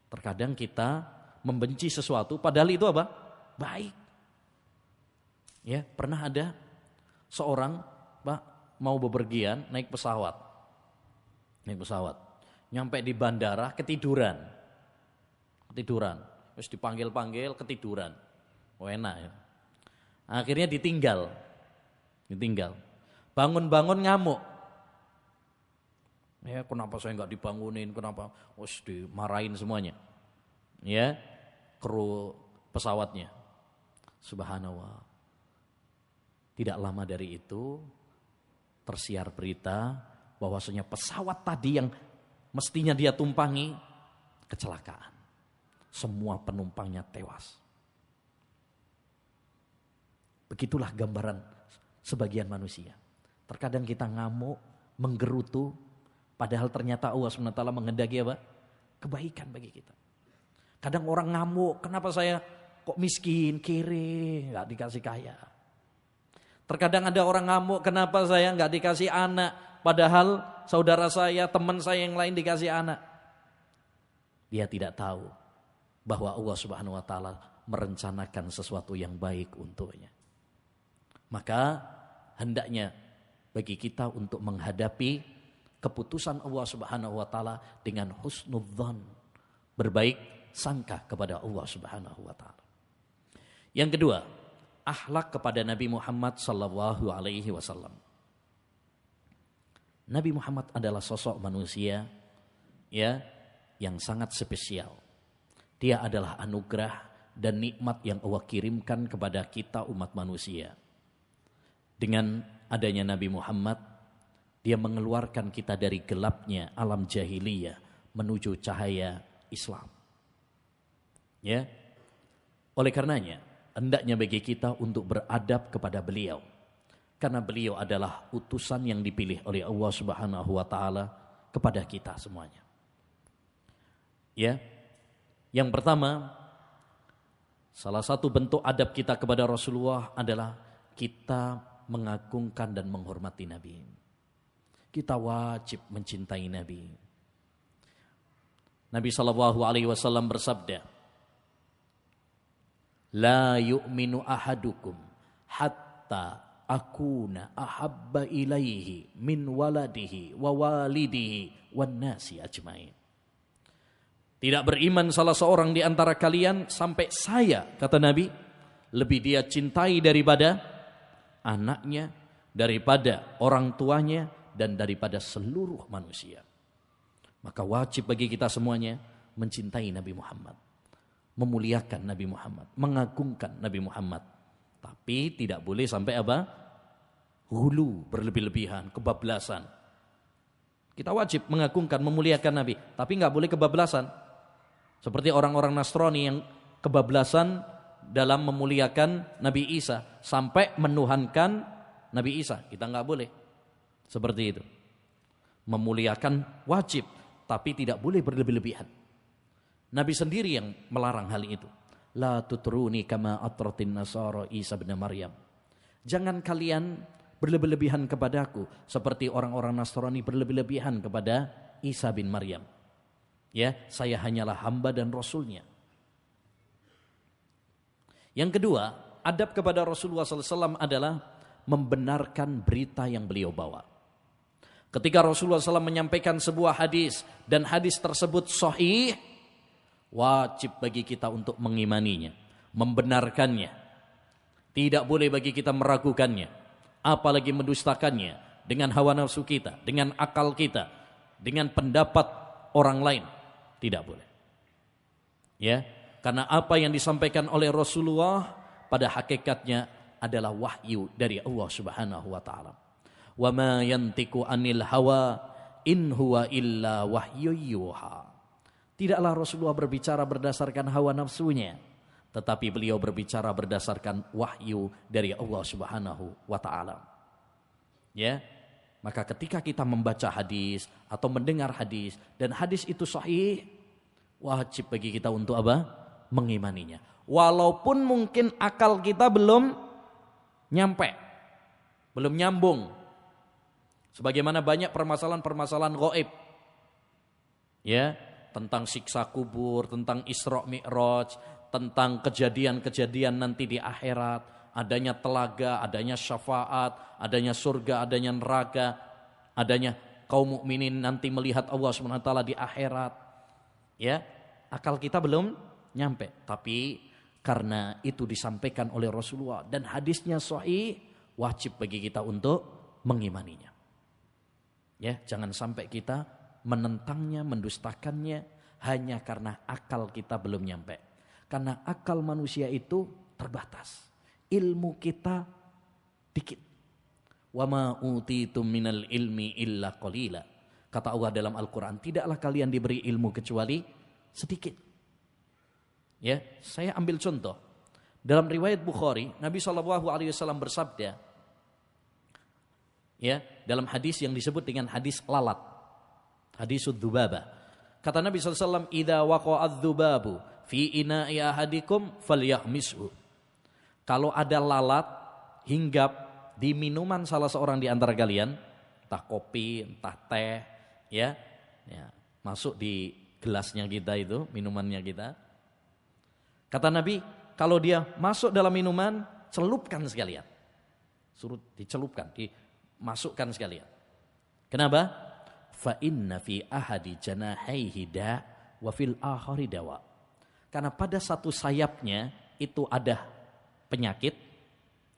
A: Terkadang kita membenci sesuatu padahal itu apa? Baik. Ya, pernah ada seorang, Pak, mau bepergian naik pesawat. Nyampe di bandara ketiduran. Terus dipanggil-panggil ketiduran. Enak ya. Akhirnya ditinggal. Bangun-bangun ngamuk. Ya, kenapa saya enggak dibangunin? Kenapa? Dimarahin semuanya. Ya, kru pesawatnya. Subhanallah. Tidak lama dari itu tersiar berita bahwasanya pesawat tadi yang mestinya dia tumpangi kecelakaan. Semua penumpangnya tewas. Begitulah gambaran sebagian manusia. Terkadang kita ngamuk, menggerutu, padahal ternyata Allah SWT menghendaki apa? Kebaikan bagi kita. Kadang orang ngamuk, kenapa saya kok miskin, kere, gak dikasih kaya. Terkadang ada orang ngamuk, kenapa saya gak dikasih anak, padahal saudara saya, teman saya yang lain dikasih anak. Dia tidak tahu bahwa Allah Subhanahu wa taala merencanakan sesuatu yang baik untuknya. Maka hendaknya bagi kita untuk menghadapi keputusan Allah Subhanahu wa taala dengan husnudzan, berbaik sangka kepada Allah Subhanahu wa taala. Yang kedua, akhlak kepada Nabi Muhammad sallallahu alaihi wasallam. Nabi Muhammad adalah sosok manusia ya yang sangat spesial. Dia adalah anugerah dan nikmat yang Allah kirimkan kepada kita umat manusia. Dengan adanya Nabi Muhammad, dia mengeluarkan kita dari gelapnya alam jahiliyah menuju cahaya Islam. Ya. Oleh karenanya, hendaknya bagi kita untuk beradab kepada beliau. Karena beliau adalah utusan yang dipilih oleh Allah Subhanahu wa taala kepada kita semuanya. Ya. Yang pertama, salah satu bentuk adab kita kepada Rasulullah adalah kita mengagungkan dan menghormati Nabi. Kita wajib mencintai Nabi. Nabi SAW bersabda, "La yu'minu ahadukum hatta akuna ahabba ilaihi min waladihi wa walidihi wan nasi ajmain." Tidak beriman salah seorang di antara kalian sampai saya, kata Nabi, lebih dia cintai daripada anaknya, daripada orang tuanya, dan daripada seluruh manusia. Maka wajib bagi kita semuanya mencintai Nabi Muhammad, memuliakan Nabi Muhammad, mengagungkan Nabi Muhammad. Tapi tidak boleh sampai apa? Hulu, berlebih-lebihan, kebablasan. Kita wajib mengagungkan, memuliakan Nabi, tapi nggak boleh kebablasan. Seperti orang-orang Nasrani yang kebablasan dalam memuliakan Nabi Isa sampai menuhankan Nabi Isa. Kita nggak boleh seperti itu. Memuliakan wajib, tapi tidak boleh berlebih-lebihan. Nabi sendiri yang melarang hal itu. La tutruni kama atratin nasara Isa bin Maryam. Jangan kalian berlebih-lebihan kepadaku seperti orang-orang Nasrani berlebih-lebihan kepada Isa bin Maryam. Ya, saya hanyalah hamba dan rasulnya. Yang kedua, adab kepada Rasulullah SAW adalah membenarkan berita yang beliau bawa. Ketika Rasulullah SAW menyampaikan sebuah hadis dan hadis tersebut sahih, wajib bagi kita untuk mengimaninya, membenarkannya. Tidak boleh bagi kita meragukannya, apalagi mendustakannya dengan hawa nafsu kita, dengan akal kita, dengan pendapat orang lain. Tidak boleh. Ya, karena apa yang disampaikan oleh Rasulullah pada hakikatnya adalah wahyu dari Allah Subhanahu wa taala. Wa ma yantiqu anil hawa in huwa illa wahyu yuha. Tidaklah Rasulullah berbicara berdasarkan hawa nafsunya, tetapi beliau berbicara berdasarkan wahyu dari Allah Subhanahu wa taala. Ya. Maka ketika kita membaca hadis atau mendengar hadis dan hadis itu sahih, wajib bagi kita untuk apa? Mengimaninya. Walaupun mungkin akal kita belum nyampe, belum nyambung. Sebagaimana banyak permasalahan-permasalahan gaib. Ya, tentang siksa kubur, tentang Isra Mi'raj, tentang kejadian-kejadian nanti di akhirat. Adanya telaga, adanya syafaat, adanya surga, adanya neraka, adanya kaum mukminin nanti melihat Allah SWT di akhirat. Ya, akal kita belum nyampe, tapi karena itu disampaikan oleh Rasulullah dan hadisnya sahih, wajib bagi kita untuk mengimaninya. Ya, jangan sampai kita menentangnya, mendustakannya hanya karena akal kita belum nyampe. Karena akal manusia itu terbatas. Ilmu kita dikit. Wa ma utitum minal ilmi illa qalila. Kata Allah dalam Al-Qur'an, tidaklah kalian diberi ilmu kecuali sedikit. Ya, saya ambil contoh. Dalam riwayat Bukhari, Nabi SAW bersabda, ya, dalam hadis yang disebut dengan hadis lalat. Hadis dzubabah. Kata Nabi SAW, "Idza waqa'a dzubabu fi ina'i ahadikum falyahmishu." Kalau ada lalat hinggap di minuman salah seorang di antara kalian, entah kopi, entah teh, ya, masuk di gelasnya kita itu, minumannya kita. Kata Nabi,
B: kalau dia masuk dalam minuman, celupkan sekalian. Suruh dicelupkan, dimasukkan sekalian. Kenapa? Fa inna fi ahadi janahaihi da wa fil akhari dawa. Karena pada satu sayapnya itu ada penyakit,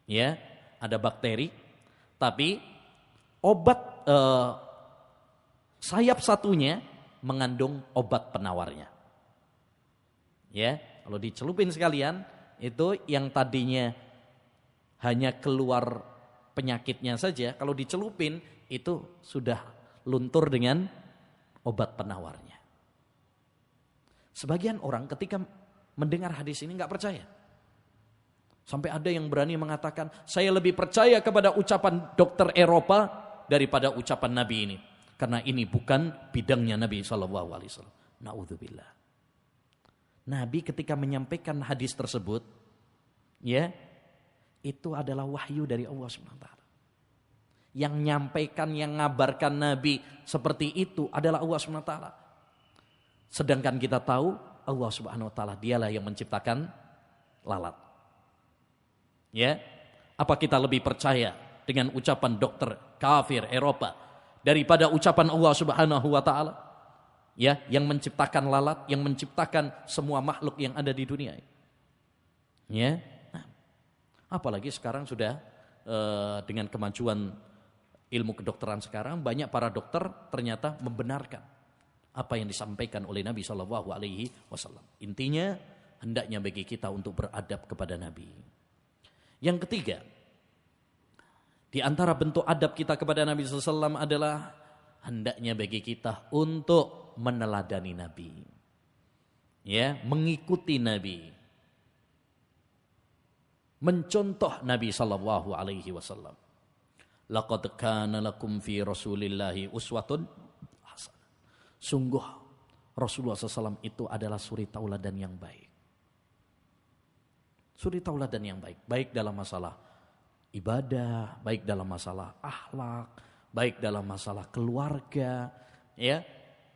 B: ya, ada bakteri, tapi obat sayap satunya mengandung obat penawarnya. Ya, kalau dicelupin sekalian, itu yang tadinya hanya keluar penyakitnya saja, kalau dicelupin itu sudah luntur dengan obat penawarnya. Sebagian orang ketika mendengar hadis ini nggak percaya. Sampai ada yang berani mengatakan, saya lebih percaya kepada ucapan dokter Eropa daripada ucapan Nabi ini. Karena ini bukan bidangnya Nabi SAW. Na'udzubillah. Nabi ketika menyampaikan hadis tersebut, ya, itu adalah wahyu dari Allah SWT. Yang menyampaikan, yang ngabarkan Nabi seperti itu adalah Allah SWT. Sedangkan kita tahu Allah SWT dialah yang menciptakan lalat. Ya, apa kita lebih percaya dengan ucapan dokter kafir Eropa daripada ucapan Allah Subhanahu wa taala? Ya, yang menciptakan lalat, yang menciptakan semua makhluk yang ada di dunia. Ya. Nah, apalagi sekarang sudah dengan kemajuan ilmu kedokteran sekarang, banyak para dokter ternyata membenarkan apa yang disampaikan oleh Nabi Shallallahu alaihi wasallam. Intinya hendaknya bagi kita untuk beradab kepada Nabi. Yang ketiga, di antara bentuk adab kita kepada Nabi sallallahu alaihi wasallam adalah hendaknya bagi kita untuk meneladani Nabi. Ya, mengikuti Nabi. Mencontoh Nabi sallallahu alaihi wasallam. Laqad kana lakum fi Rasulillahi uswatun hasanah. Sungguh Rasulullah SAW itu adalah suri tauladan yang baik. Suri tauladan yang baik, baik dalam masalah ibadah, baik dalam masalah akhlak, baik dalam masalah keluarga, ya,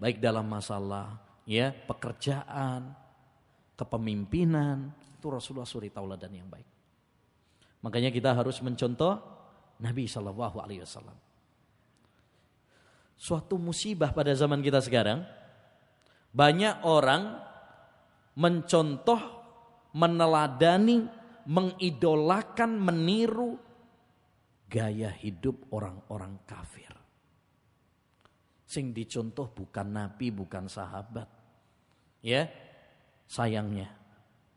B: baik dalam masalah, ya, pekerjaan, kepemimpinan. Itu Rasulullah suri tauladan yang baik. Makanya kita harus mencontoh Nabi Shallallahu Alaihi Wasallam. Suatu musibah pada zaman kita sekarang, banyak orang mencontoh, meneladani, mengidolakan, meniru gaya hidup orang-orang kafir. Sing dicontoh bukan Nabi, bukan sahabat. Ya, sayangnya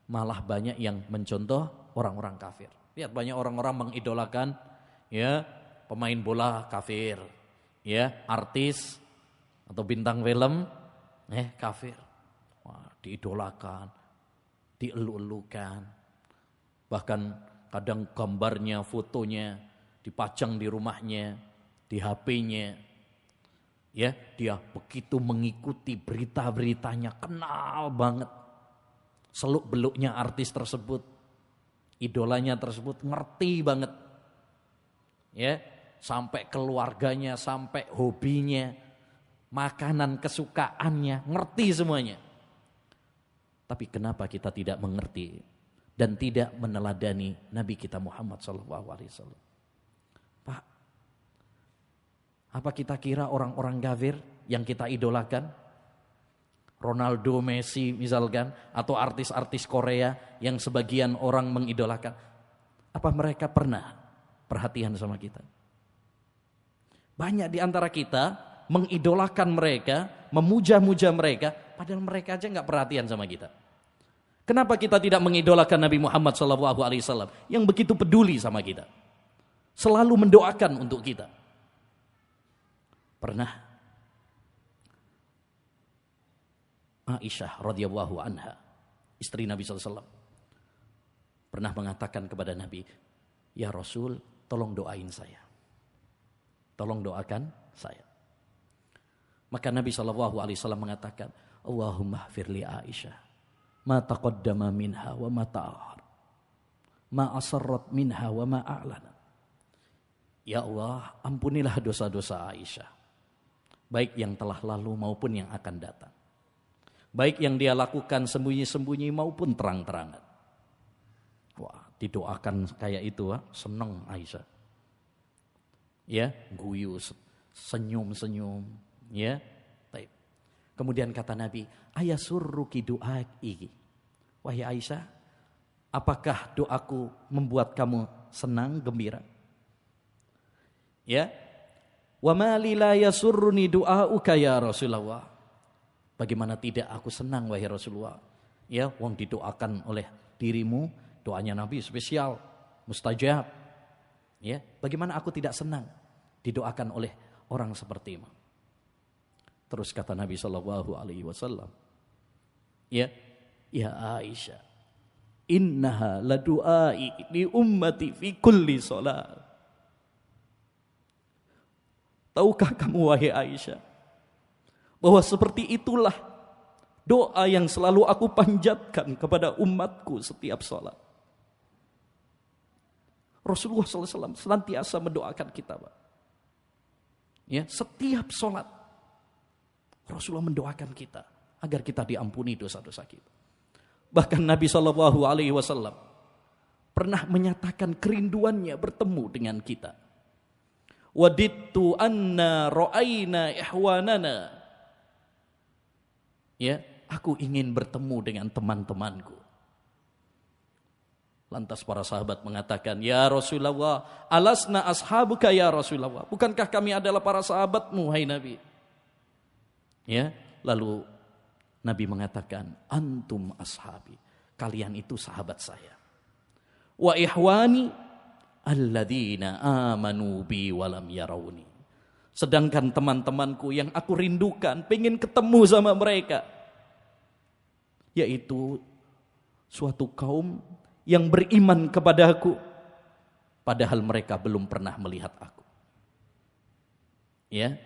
B: malah banyak yang mencontoh orang-orang kafir. Lihat banyak orang-orang mengidolakan, ya, pemain bola kafir, ya, artis atau bintang film, kafir. Wah, diidolakan, dielu-elukan. Bahkan kadang gambarnya, fotonya dipajang di rumahnya, di HP-nya. Ya, dia begitu mengikuti berita-beritanya, kenal banget seluk-beluknya artis tersebut, idolanya tersebut, ngerti banget. Ya, sampai keluarganya, sampai hobinya, makanan kesukaannya, ngerti semuanya. Tapi kenapa kita tidak mengerti dan tidak meneladani Nabi kita Muhammad SAW? Pak, apa kita kira orang-orang kafir yang kita idolakan, Ronaldo, Messi misalkan, atau artis-artis Korea yang sebagian orang mengidolakan, apa mereka pernah perhatian sama kita? Banyak di antara kita mengidolakan mereka, memuja-muja mereka, padahal mereka aja nggak perhatian sama kita. Kenapa kita tidak mengidolakan Nabi Muhammad SAW yang begitu peduli sama kita, selalu mendoakan untuk kita? Pernah Aisyah radhiyallahu anha, istri Nabi SAW, pernah mengatakan kepada Nabi, ya Rasul, tolong doain saya. Tolong doakan saya. Maka Nabi SAW mengatakan, Allahumma firli Aisyah, ma taqaddama minha wa ma ta'akhar, ma asarrat minha wa ma a'lana. Ya Allah, ampunilah dosa-dosa Aisyah, baik yang telah lalu maupun yang akan datang. Baik yang dia lakukan sembunyi-sembunyi maupun terang-terangan. Wah, didoakan kayak itu, seneng Aisyah. Ya, guyu, senyum-senyum, ya. Baik. Kemudian kata Nabi, ayasurruki du'ai. Wahai Aisyah, apakah doaku membuat kamu senang, gembira? Ya. Wa ma li la yasurruni du'auka ya Rasulullah. Bagaimana tidak aku senang wahai Rasulullah? Ya, wong didoakan oleh dirimu, doanya Nabi spesial, mustajab. Ya, bagaimana aku tidak senang didoakan oleh orang sepertimu? Terus kata Nabi sallallahu alaihi wasallam, ya Aisyah, innaha la du'ai li ummati fi kulli shalah. Tahukah kamu wahai Aisyah, bahwa seperti itulah doa yang selalu aku panjatkan kepada umatku setiap sholat. Rasulullah SAW senantiasa mendoakan kita, Pak. Ya, setiap sholat Rasulullah mendoakan kita agar kita diampuni dosa-dosa kita. Bahkan Nabi SAW pernah menyatakan kerinduannya bertemu dengan kita. Wadittu anna ra'ayna ihwanana. Ya, aku ingin bertemu dengan teman-temanku. Lantas para sahabat mengatakan, ya Rasulullah, alasna ashabuka ya Rasulullah. Bukankah kami adalah para sahabatmu, hai Nabi? Ya, lalu Nabi mengatakan, antum ashabi. Kalian itu sahabat saya. Wa ihwani alladzina amanu bi walam yarawni. Sedangkan teman-temanku yang aku rindukan, pengen ketemu sama mereka, yaitu suatu kaum yang beriman kepadaku, padahal mereka belum pernah melihat aku. Ya,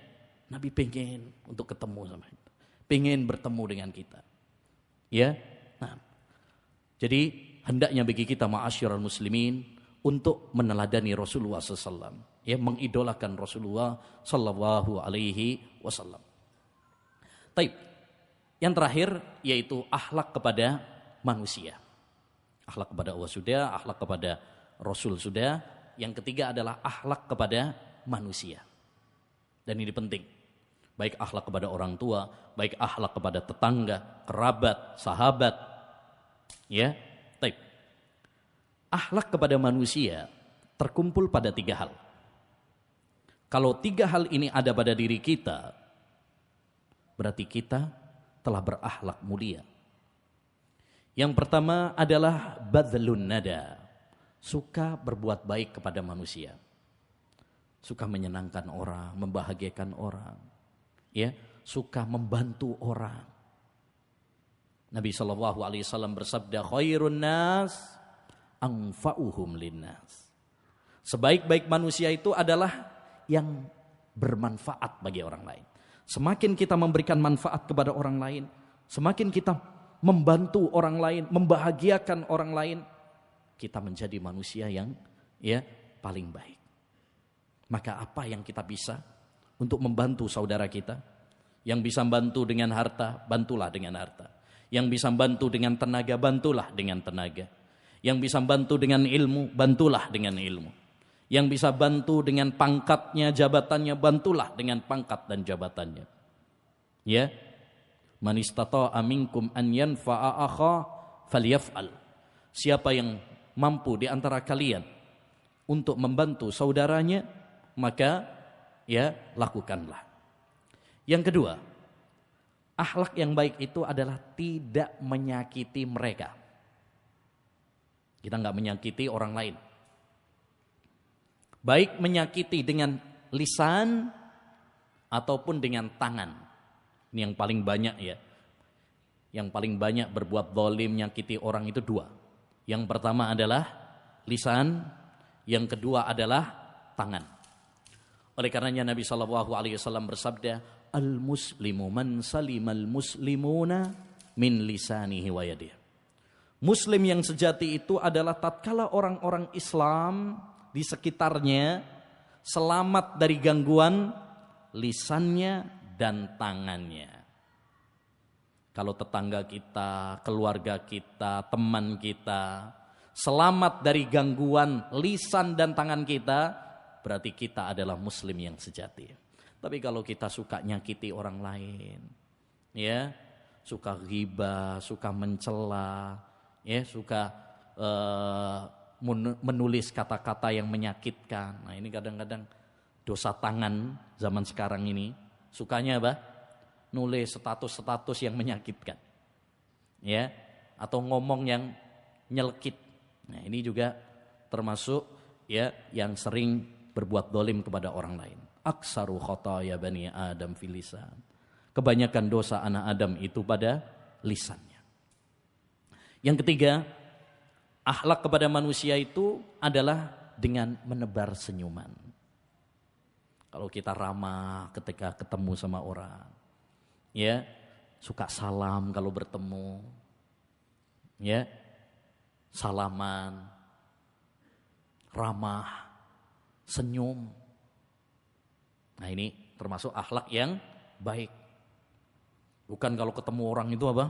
B: Nabi pengen untuk ketemu sama kita, pengen bertemu dengan kita. Ya, nah, jadi hendaknya bagi kita ma'asyiral muslimin untuk meneladani Rasulullah SAW, ya, mengidolakan Rasulullah Sallallahu Alaihi Wasallam. Taib. Yang terakhir yaitu akhlak kepada manusia. Akhlak kepada Allah sudah, akhlak kepada Rasul sudah. Yang ketiga adalah akhlak kepada manusia. Dan ini penting. Baik akhlak kepada orang tua, baik akhlak kepada tetangga, kerabat, sahabat. Ya, taib. Akhlak kepada manusia terkumpul pada 3 hal. Kalau 3 hal ini ada pada diri kita, berarti kita telah berakhlak mulia. Yang pertama adalah badlun nada, suka berbuat baik kepada manusia, suka menyenangkan orang, membahagiakan orang, ya, suka membantu orang. Nabi SAW bersabda, khairun nas anfa'uhum linnas. Sebaik-baik manusia itu adalah yang bermanfaat bagi orang lain. Semakin kita memberikan manfaat kepada orang lain, semakin kita membantu orang lain, membahagiakan orang lain, kita menjadi manusia yang, ya, paling baik. Maka apa yang kita bisa untuk membantu saudara kita? Yang bisa membantu dengan harta, bantulah dengan harta. Yang bisa membantu dengan tenaga, bantulah dengan tenaga. Yang bisa bantu dengan ilmu, bantulah dengan ilmu. Yang bisa bantu dengan pangkatnya, jabatannya, bantulah dengan pangkat dan jabatannya. Ya, man istata'a minkum an yanfa'a akha falyaf'al. Siapa yang mampu di antara kalian untuk membantu saudaranya, maka ya lakukanlah. Yang kedua, akhlak yang baik itu adalah tidak menyakiti mereka. Kita enggak menyakiti orang lain. Baik menyakiti dengan lisan ataupun dengan tangan. Ini yang paling banyak, ya. Yang paling banyak berbuat zalim, menyakiti orang itu 2. Yang pertama adalah lisan, yang kedua adalah tangan. Oleh karenanya Nabi SAW bersabda, al-muslimu man salimal muslimuna min lisanihi wa yadihi. Muslim yang sejati itu adalah tatkala orang-orang Islam di sekitarnya selamat dari gangguan lisannya dan tangannya. Kalau tetangga kita, keluarga kita, teman kita selamat dari gangguan lisan dan tangan kita, berarti kita adalah muslim yang sejati. Tapi kalau kita suka nyakiti orang lain, ya, suka ghibah, suka mencela, ya, suka menulis kata-kata yang menyakitkan. Nah, ini kadang-kadang dosa tangan zaman sekarang ini. Sukanya apa? Nulis status-status yang menyakitkan. Ya, atau ngomong yang nyelkit. Nah, ini juga termasuk ya yang sering berbuat dolim kepada orang lain. Aksaru khotaya bani Adam fil lisan. Kebanyakan dosa anak Adam itu pada lisannya. Yang ketiga, akhlak kepada manusia itu adalah dengan menebar senyuman. Kalau kita ramah ketika ketemu sama orang, ya, suka salam kalau bertemu, ya, salaman, ramah, senyum. Nah, ini termasuk akhlak yang baik. Bukan kalau ketemu orang itu apa?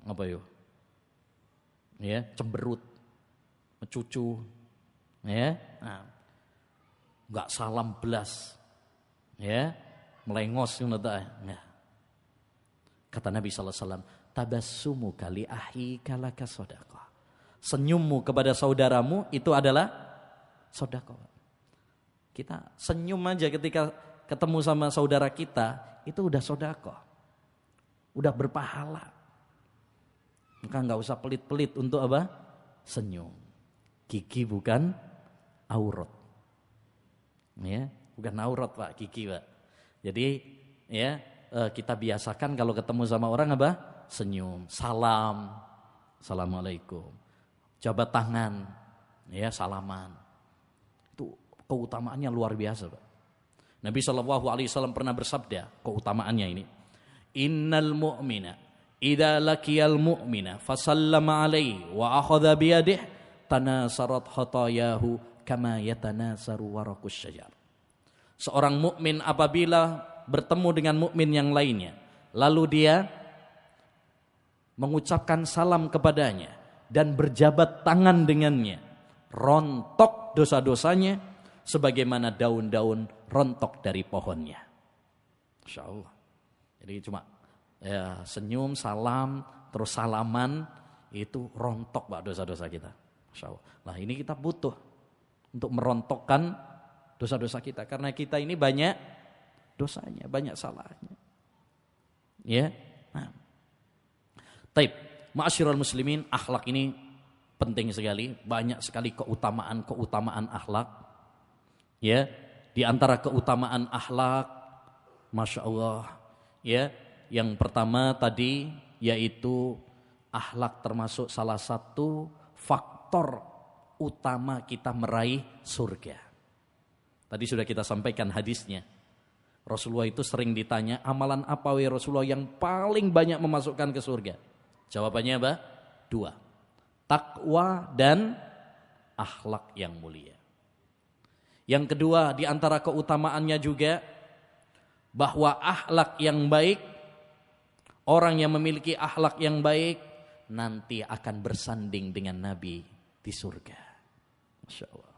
B: Apa yuk? Ya, cemberut, mencucu, ya, nah, nggak salam belas, ya, melengos, ya. Kata Nabi SAW, tabassumu kali ahi kalaka sodaqah. Senyummu kepada saudaramu itu adalah sodaqah. Kita senyum aja ketika ketemu sama saudara kita, itu udah sodaqah, udah berpahala. Maka nggak usah pelit-pelit untuk apa? Senyum. Gigi bukan aurat, ya, bukan aurat Pak, gigi Pak. Jadi ya kita biasakan kalau ketemu sama orang apa? Senyum, salam, assalamualaikum, jabat tangan, ya, salaman. Itu keutamaannya luar biasa Pak. Nabi SAW pernah bersabda keutamaannya ini. Innal mu'mina idza laqiyal mu'mina fasallama alaihi wa akhadha biyadihi tanasarat khatayahu kama yatanasaru waraqus syajar. Seorang mukmin apabila bertemu dengan mukmin yang lainnya, lalu dia mengucapkan salam kepadanya dan berjabat tangan dengannya, rontok dosa-dosanya sebagaimana daun-daun rontok dari pohonnya. Masya Allah. Jadi cuma ya, senyum, salam, terus salaman, itu rontok Pak dosa-dosa kita. Masya Allah. Nah, ini kita butuh untuk merontokkan dosa-dosa kita. Karena kita ini banyak dosanya, banyak salahnya. Ya. Nah. Taib. Ma'asyiral muslimin, akhlak ini penting sekali. Banyak sekali keutamaan akhlak. Ya. Di antara keutamaan akhlak, Masya Allah, ya, yang pertama tadi yaitu akhlak termasuk salah satu faktor utama kita meraih surga. Tadi sudah kita sampaikan hadisnya. Rasulullah itu sering ditanya, amalan apa ya Rasulullah yang paling banyak memasukkan ke surga? Jawabannya apa? 2. Takwa dan akhlak yang mulia. Yang kedua, di antara keutamaannya juga bahwa akhlak yang baik, orang yang memiliki akhlak yang baik nanti akan bersanding dengan Nabi di surga. Masya Allah.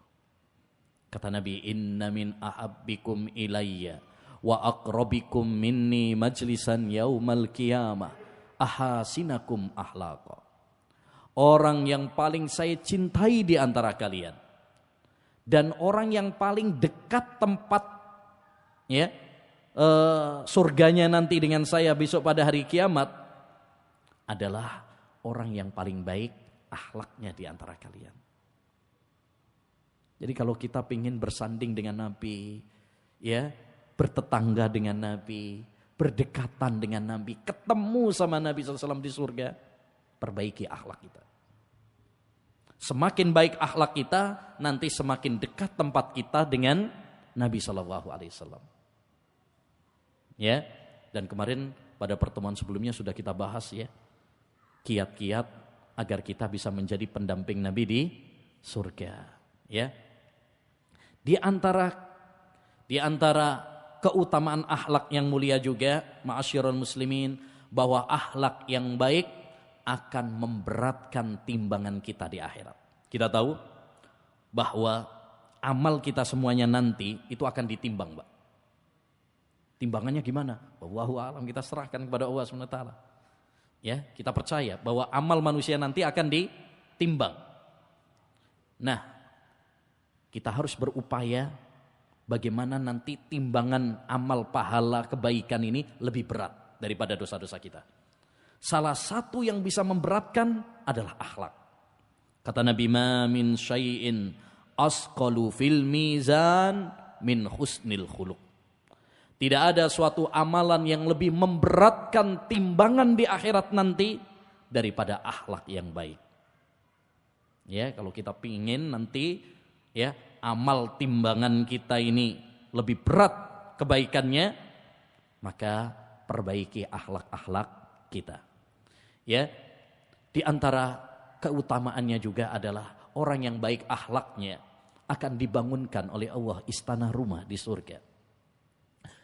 B: Kata Nabi, inna min ahabbikum ilayya wa aqrabikum minni majlisan yaumal qiyamah ahasinakum akhlaqa. Orang yang paling saya cintai di antara kalian dan orang yang paling dekat tempat, ya, surganya nanti dengan saya besok pada hari kiamat adalah orang yang paling baik akhlaknya di antara kalian. Jadi kalau kita ingin bersanding dengan Nabi, ya, bertetangga dengan Nabi, berdekatan dengan Nabi, ketemu sama Nabi SAW di surga, perbaiki akhlak kita. Semakin baik akhlak kita, nanti semakin dekat tempat kita dengan Nabi SAW. Ya, dan kemarin pada pertemuan sebelumnya sudah kita bahas, ya, kiat-kiat agar kita bisa menjadi pendamping Nabi di surga. Ya, di antara keutamaan akhlak yang mulia juga, ma'asyiral muslimin, bahwa akhlak yang baik akan memberatkan timbangan kita di akhirat. Kita tahu bahwa amal kita semuanya nanti itu akan ditimbang, Pak. Timbangannya gimana? Wallahu a'lam, kita serahkan kepada Allah SWT. Ya, kita percaya bahwa amal manusia nanti akan ditimbang. Nah, kita harus berupaya bagaimana nanti timbangan amal pahala kebaikan ini lebih berat daripada dosa-dosa kita. Salah satu yang bisa memberatkan adalah akhlak. Kata Nabi, ma min syai'in asqalu fil mizan min husnil khuluq. Tidak ada suatu amalan yang lebih memberatkan timbangan di akhirat nanti daripada akhlak yang baik. Ya, kalau kita pingin nanti ya amal timbangan kita ini lebih berat kebaikannya, maka perbaiki akhlak-akhlak kita. Ya, di antara keutamaannya juga adalah orang yang baik akhlaknya akan dibangunkan oleh Allah istana rumah di surga.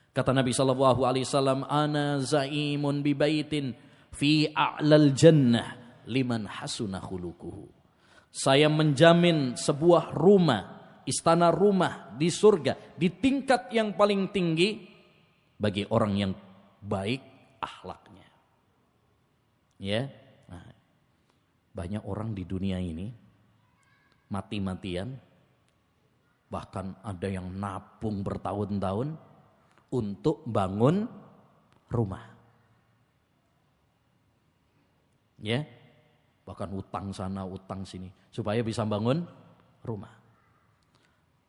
B: Kata Nabi SAW, ana zaimun bi baitin fi a'lal jannah liman hasuna khuluquhu. Saya menjamin sebuah rumah, istana rumah di surga, di tingkat yang paling tinggi bagi orang yang baik akhlaknya. Ya, nah, banyak orang di dunia ini mati-matian, bahkan ada yang nabung bertahun-tahun untuk bangun rumah. Ya, bahkan utang sana, utang sini supaya bisa bangun rumah.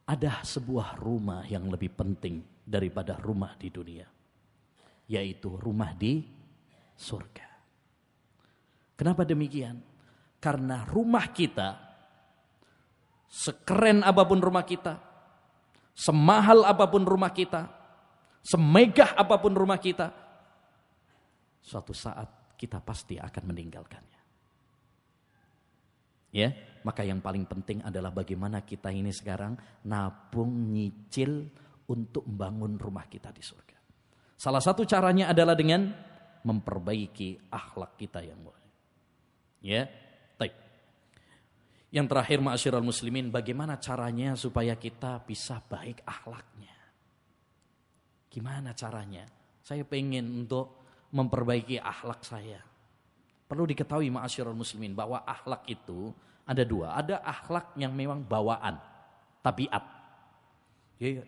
B: Ada sebuah rumah yang lebih penting daripada rumah di dunia, yaitu rumah di surga. Kenapa demikian? Karena rumah kita, sekeren apapun rumah kita, semahal apapun rumah kita, semegah apapun rumah kita, suatu saat kita pasti akan meninggalkannya. Ya, maka yang paling penting adalah bagaimana kita ini sekarang nabung, nyicil untuk membangun rumah kita di surga. Salah satu caranya adalah dengan memperbaiki akhlak kita yang mulia. Ya, baik. Yang terakhir, ma'asyiral muslimin, bagaimana caranya supaya kita bisa baik akhlaknya? Gimana caranya? Saya pengen untuk memperbaiki akhlak saya. Perlu diketahui ma'asyiral muslimin bahwa akhlak itu ada dua. Ada akhlak yang memang bawaan, tabiat.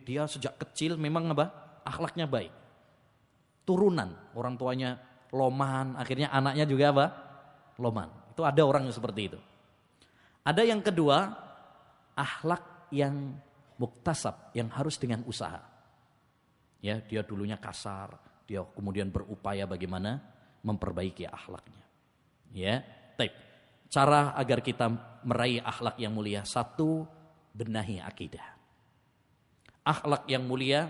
B: Dia sejak kecil memang apa? Akhlaknya baik. Turunan, orang tuanya loman, akhirnya anaknya juga apa? Loman. Itu ada orang yang seperti itu. Ada yang kedua, akhlak yang muktasab, yang harus dengan usaha. Ya, dia dulunya kasar, dia kemudian berupaya bagaimana memperbaiki akhlaknya. Ya, baik. Cara agar kita meraih akhlak yang mulia, satu, benahi akidah. Akhlak yang mulia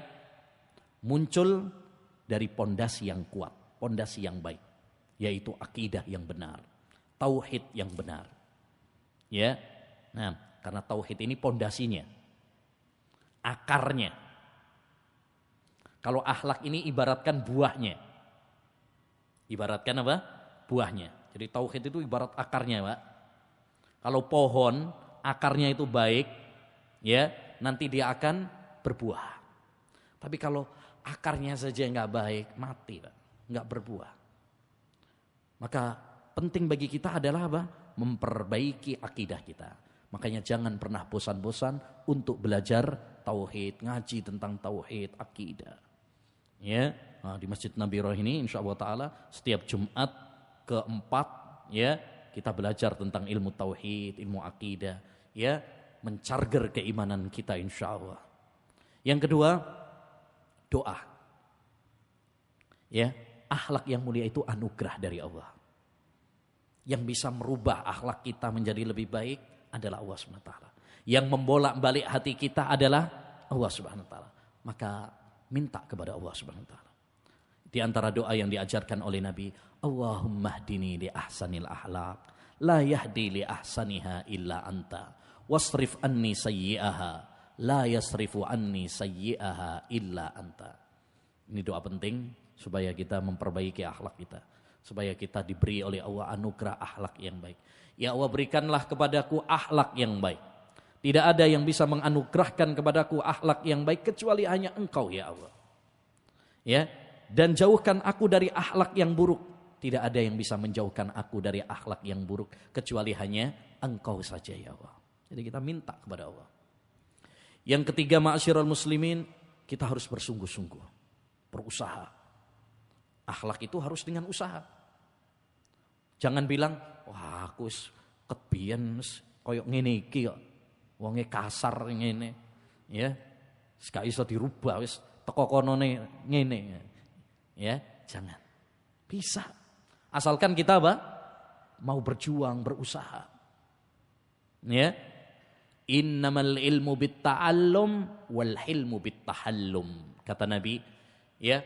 B: muncul dari pondasi yang kuat, pondasi yang baik, yaitu akidah yang benar, tauhid yang benar. Ya, nah, karena tauhid ini pondasinya, akarnya. Kalau akhlak ini ibaratkan buahnya. Ibaratkan apa? Buahnya. Jadi tauhid itu ibarat akarnya, Pak. Kalau pohon akarnya itu baik, ya, nanti dia akan berbuah. Tapi kalau akarnya saja nggak baik, mati, Pak. Nggak berbuah. Maka penting bagi kita adalah apa? Memperbaiki akidah kita. Makanya jangan pernah bosan-bosan untuk belajar tauhid, ngaji tentang tauhid, akidah. Ya, nah, di Masjid Nabi Roh ini insyaallah taala setiap Jumat keempat ya kita belajar tentang ilmu tauhid, ilmu akidah, ya, mencarger keimanan kita insyaallah. Yang kedua, doa. Ya, akhlak yang mulia itu anugerah dari Allah. Yang bisa merubah akhlak kita menjadi lebih baik adalah Allah Subhanahu wa taala. Yang membolak-balik hati kita adalah Allah Subhanahu wa taala. Maka minta kepada Allah Subhanahu wa taala. Di antara doa yang diajarkan oleh Nabi, Allahumma hdini li ahsanil akhlaq, la yahdi li ahsaniha illa anta, wasrif anni sayyi'aha, la yasrifu anni sayyi'aha illa anta. Ini doa penting supaya kita memperbaiki akhlak kita. supaya kita diberi oleh Allah anugerah akhlak yang baik. Ya Allah, berikanlah kepadaku akhlak yang baik. Tidak ada yang bisa menganugerahkan kepadaku akhlak yang baik kecuali hanya Engkau ya Allah. Ya, dan jauhkan aku dari akhlak yang buruk. Tidak ada yang bisa menjauhkan aku dari akhlak yang buruk kecuali hanya Engkau saja ya Allah. Jadi kita minta kepada Allah. Yang ketiga, ma'asyiral muslimin, kita harus bersungguh-sungguh, berusaha. Akhlak itu harus dengan usaha. Jangan bilang, wah aku kebiyen koyok ngene iki kok. Wonge kasar ngene. Ya. Gak iso dirubah wis teko konone ngene. Ya, jangan. Bisa. Asalkan kita apa? Mau berjuang, berusaha. Ya. Innamal ilmu bitta'allum wal hilmu bittahallum. Kata Nabi, ya.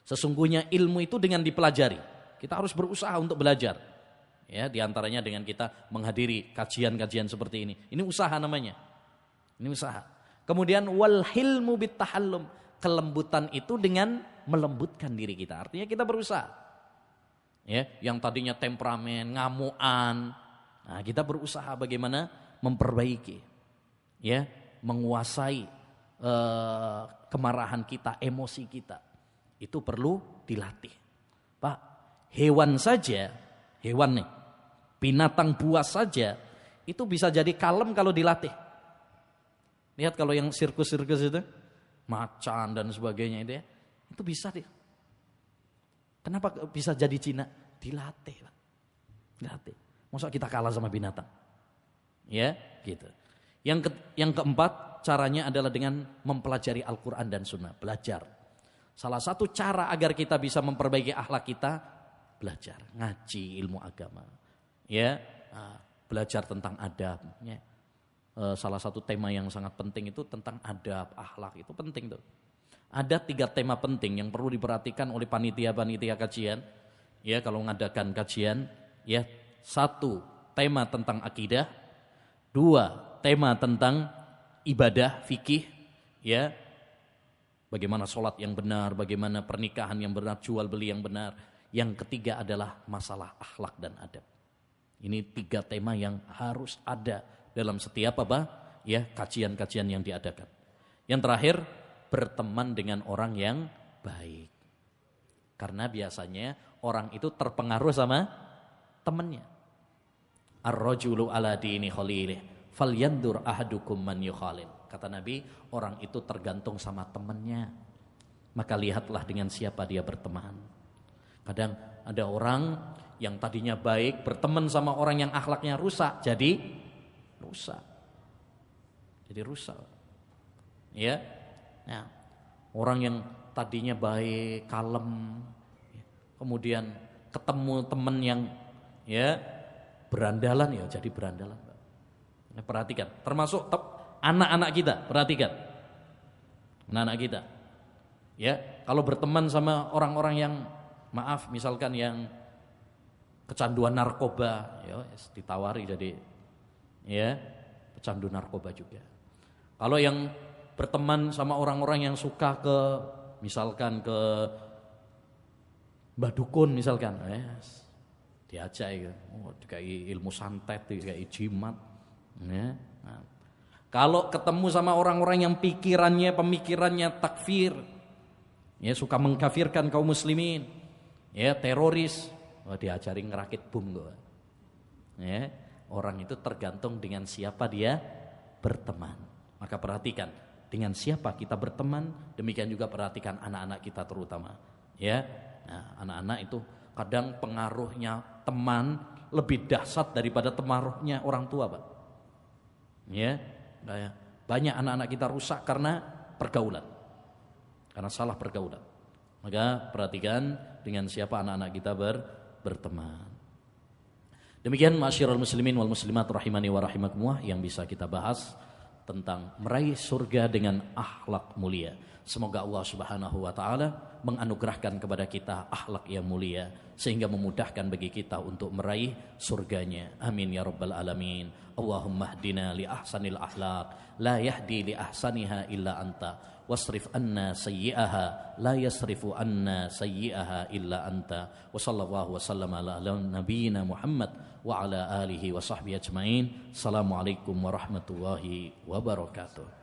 B: Sesungguhnya ilmu itu dengan dipelajari. Kita harus berusaha untuk belajar. Ya, di antaranya dengan kita menghadiri kajian-kajian seperti ini. Ini usaha namanya. Ini usaha. Kemudian wal hilmu bittahallum. Kelembutan itu dengan melembutkan diri kita. Artinya kita berusaha. Ya, yang tadinya temperamen, ngamuan. Nah, kita berusaha bagaimana memperbaiki, ya, menguasai kemarahan kita, emosi kita. Itu perlu dilatih. Pak, hewan saja, hewan nih, binatang buas saja, itu bisa jadi kalem kalau dilatih. Lihat kalau yang sirkus-sirkus itu, macan dan sebagainya itu ya, itu bisa dia. Kenapa bisa jadi Cina? Dilatih, Pak. Dilatih. Masa kita kalah sama binatang? Ya, gitu. Yang keempat, caranya adalah dengan mempelajari Al-Quran dan Sunnah, belajar. Salah satu cara agar kita bisa memperbaiki akhlak kita, belajar, ngaji ilmu agama. Ya, belajar tentang adab. Ya. Salah satu tema yang sangat penting itu tentang adab, akhlak, itu penting tuh. Ada 3 tema penting yang perlu diperhatikan oleh panitia-panitia kajian. Ya, kalau mengadakan kajian, ya, 1 tema tentang akidah. 2, tema tentang ibadah, fikih, ya, bagaimana sholat yang benar, bagaimana pernikahan yang benar, jual beli yang benar. Yang ketiga adalah masalah akhlak dan adab. Ini 3 tema yang harus ada dalam setiap apa, ya, kajian-kajian yang diadakan. Yang terakhir, berteman dengan orang yang baik. Karena biasanya orang itu terpengaruh sama temannya. Ar-rajulu ala dini khalilih falyandur ahadukum man yukhalil. Kata Nabi, orang itu tergantung sama temannya. Maka lihatlah dengan siapa dia berteman. Kadang ada orang yang tadinya baik berteman sama orang yang akhlaknya rusak, jadi rusak. Jadi rusak. Ya. Nah, orang yang tadinya baik, kalem, kemudian ketemu teman yang ya berandalan, ya jadi berandalan. Perhatikan, termasuk anak-anak kita, perhatikan. Anak-anak kita. Ya, kalau berteman sama orang-orang yang maaf misalkan yang kecanduan narkoba, ya ditawari jadi ya pecandu narkoba juga. Kalau yang berteman sama orang-orang yang suka ke misalkan ke Mbah Dukun misalkan, diajak ya, dikai ilmu santet, dikai jimat. Ya. Nah. Kalau ketemu sama orang-orang yang pemikirannya takfir, ya suka mengkafirkan kaum muslimin, ya teroris, diajari ngerakit bom kok. Ya, orang itu tergantung dengan siapa dia berteman. Maka perhatikan dengan siapa kita berteman, demikian juga perhatikan anak-anak kita terutama. Ya, nah, anak-anak itu kadang pengaruhnya teman lebih dahsyat daripada pengaruhnya orang tua, Pak. Ya, banyak anak-anak kita rusak karena pergaulan, karena salah pergaulan. Maka perhatikan dengan siapa anak-anak kita berteman. Demikian ma'asyiral muslimin wal muslimat rahimani wa rahimakumullah yang bisa kita bahas tentang meraih surga dengan akhlak mulia. Semoga Allah Subhanahu wa taala menganugerahkan kepada kita akhlak yang mulia sehingga memudahkan bagi kita untuk meraih surganya. Amin ya rabbal alamin. Allahumma hdina li ahsanil akhlaq la yahdi li ahsaniha illa anta
A: wasrif anna sayyi'aha la yasrifu anna sayyi'aha illa anta. Wa sallallahu wasallam ala nabiyyina Muhammad wa ala alihi wa sahbihi ajmain. Assalamualaikum warahmatullahi wabarakatuh.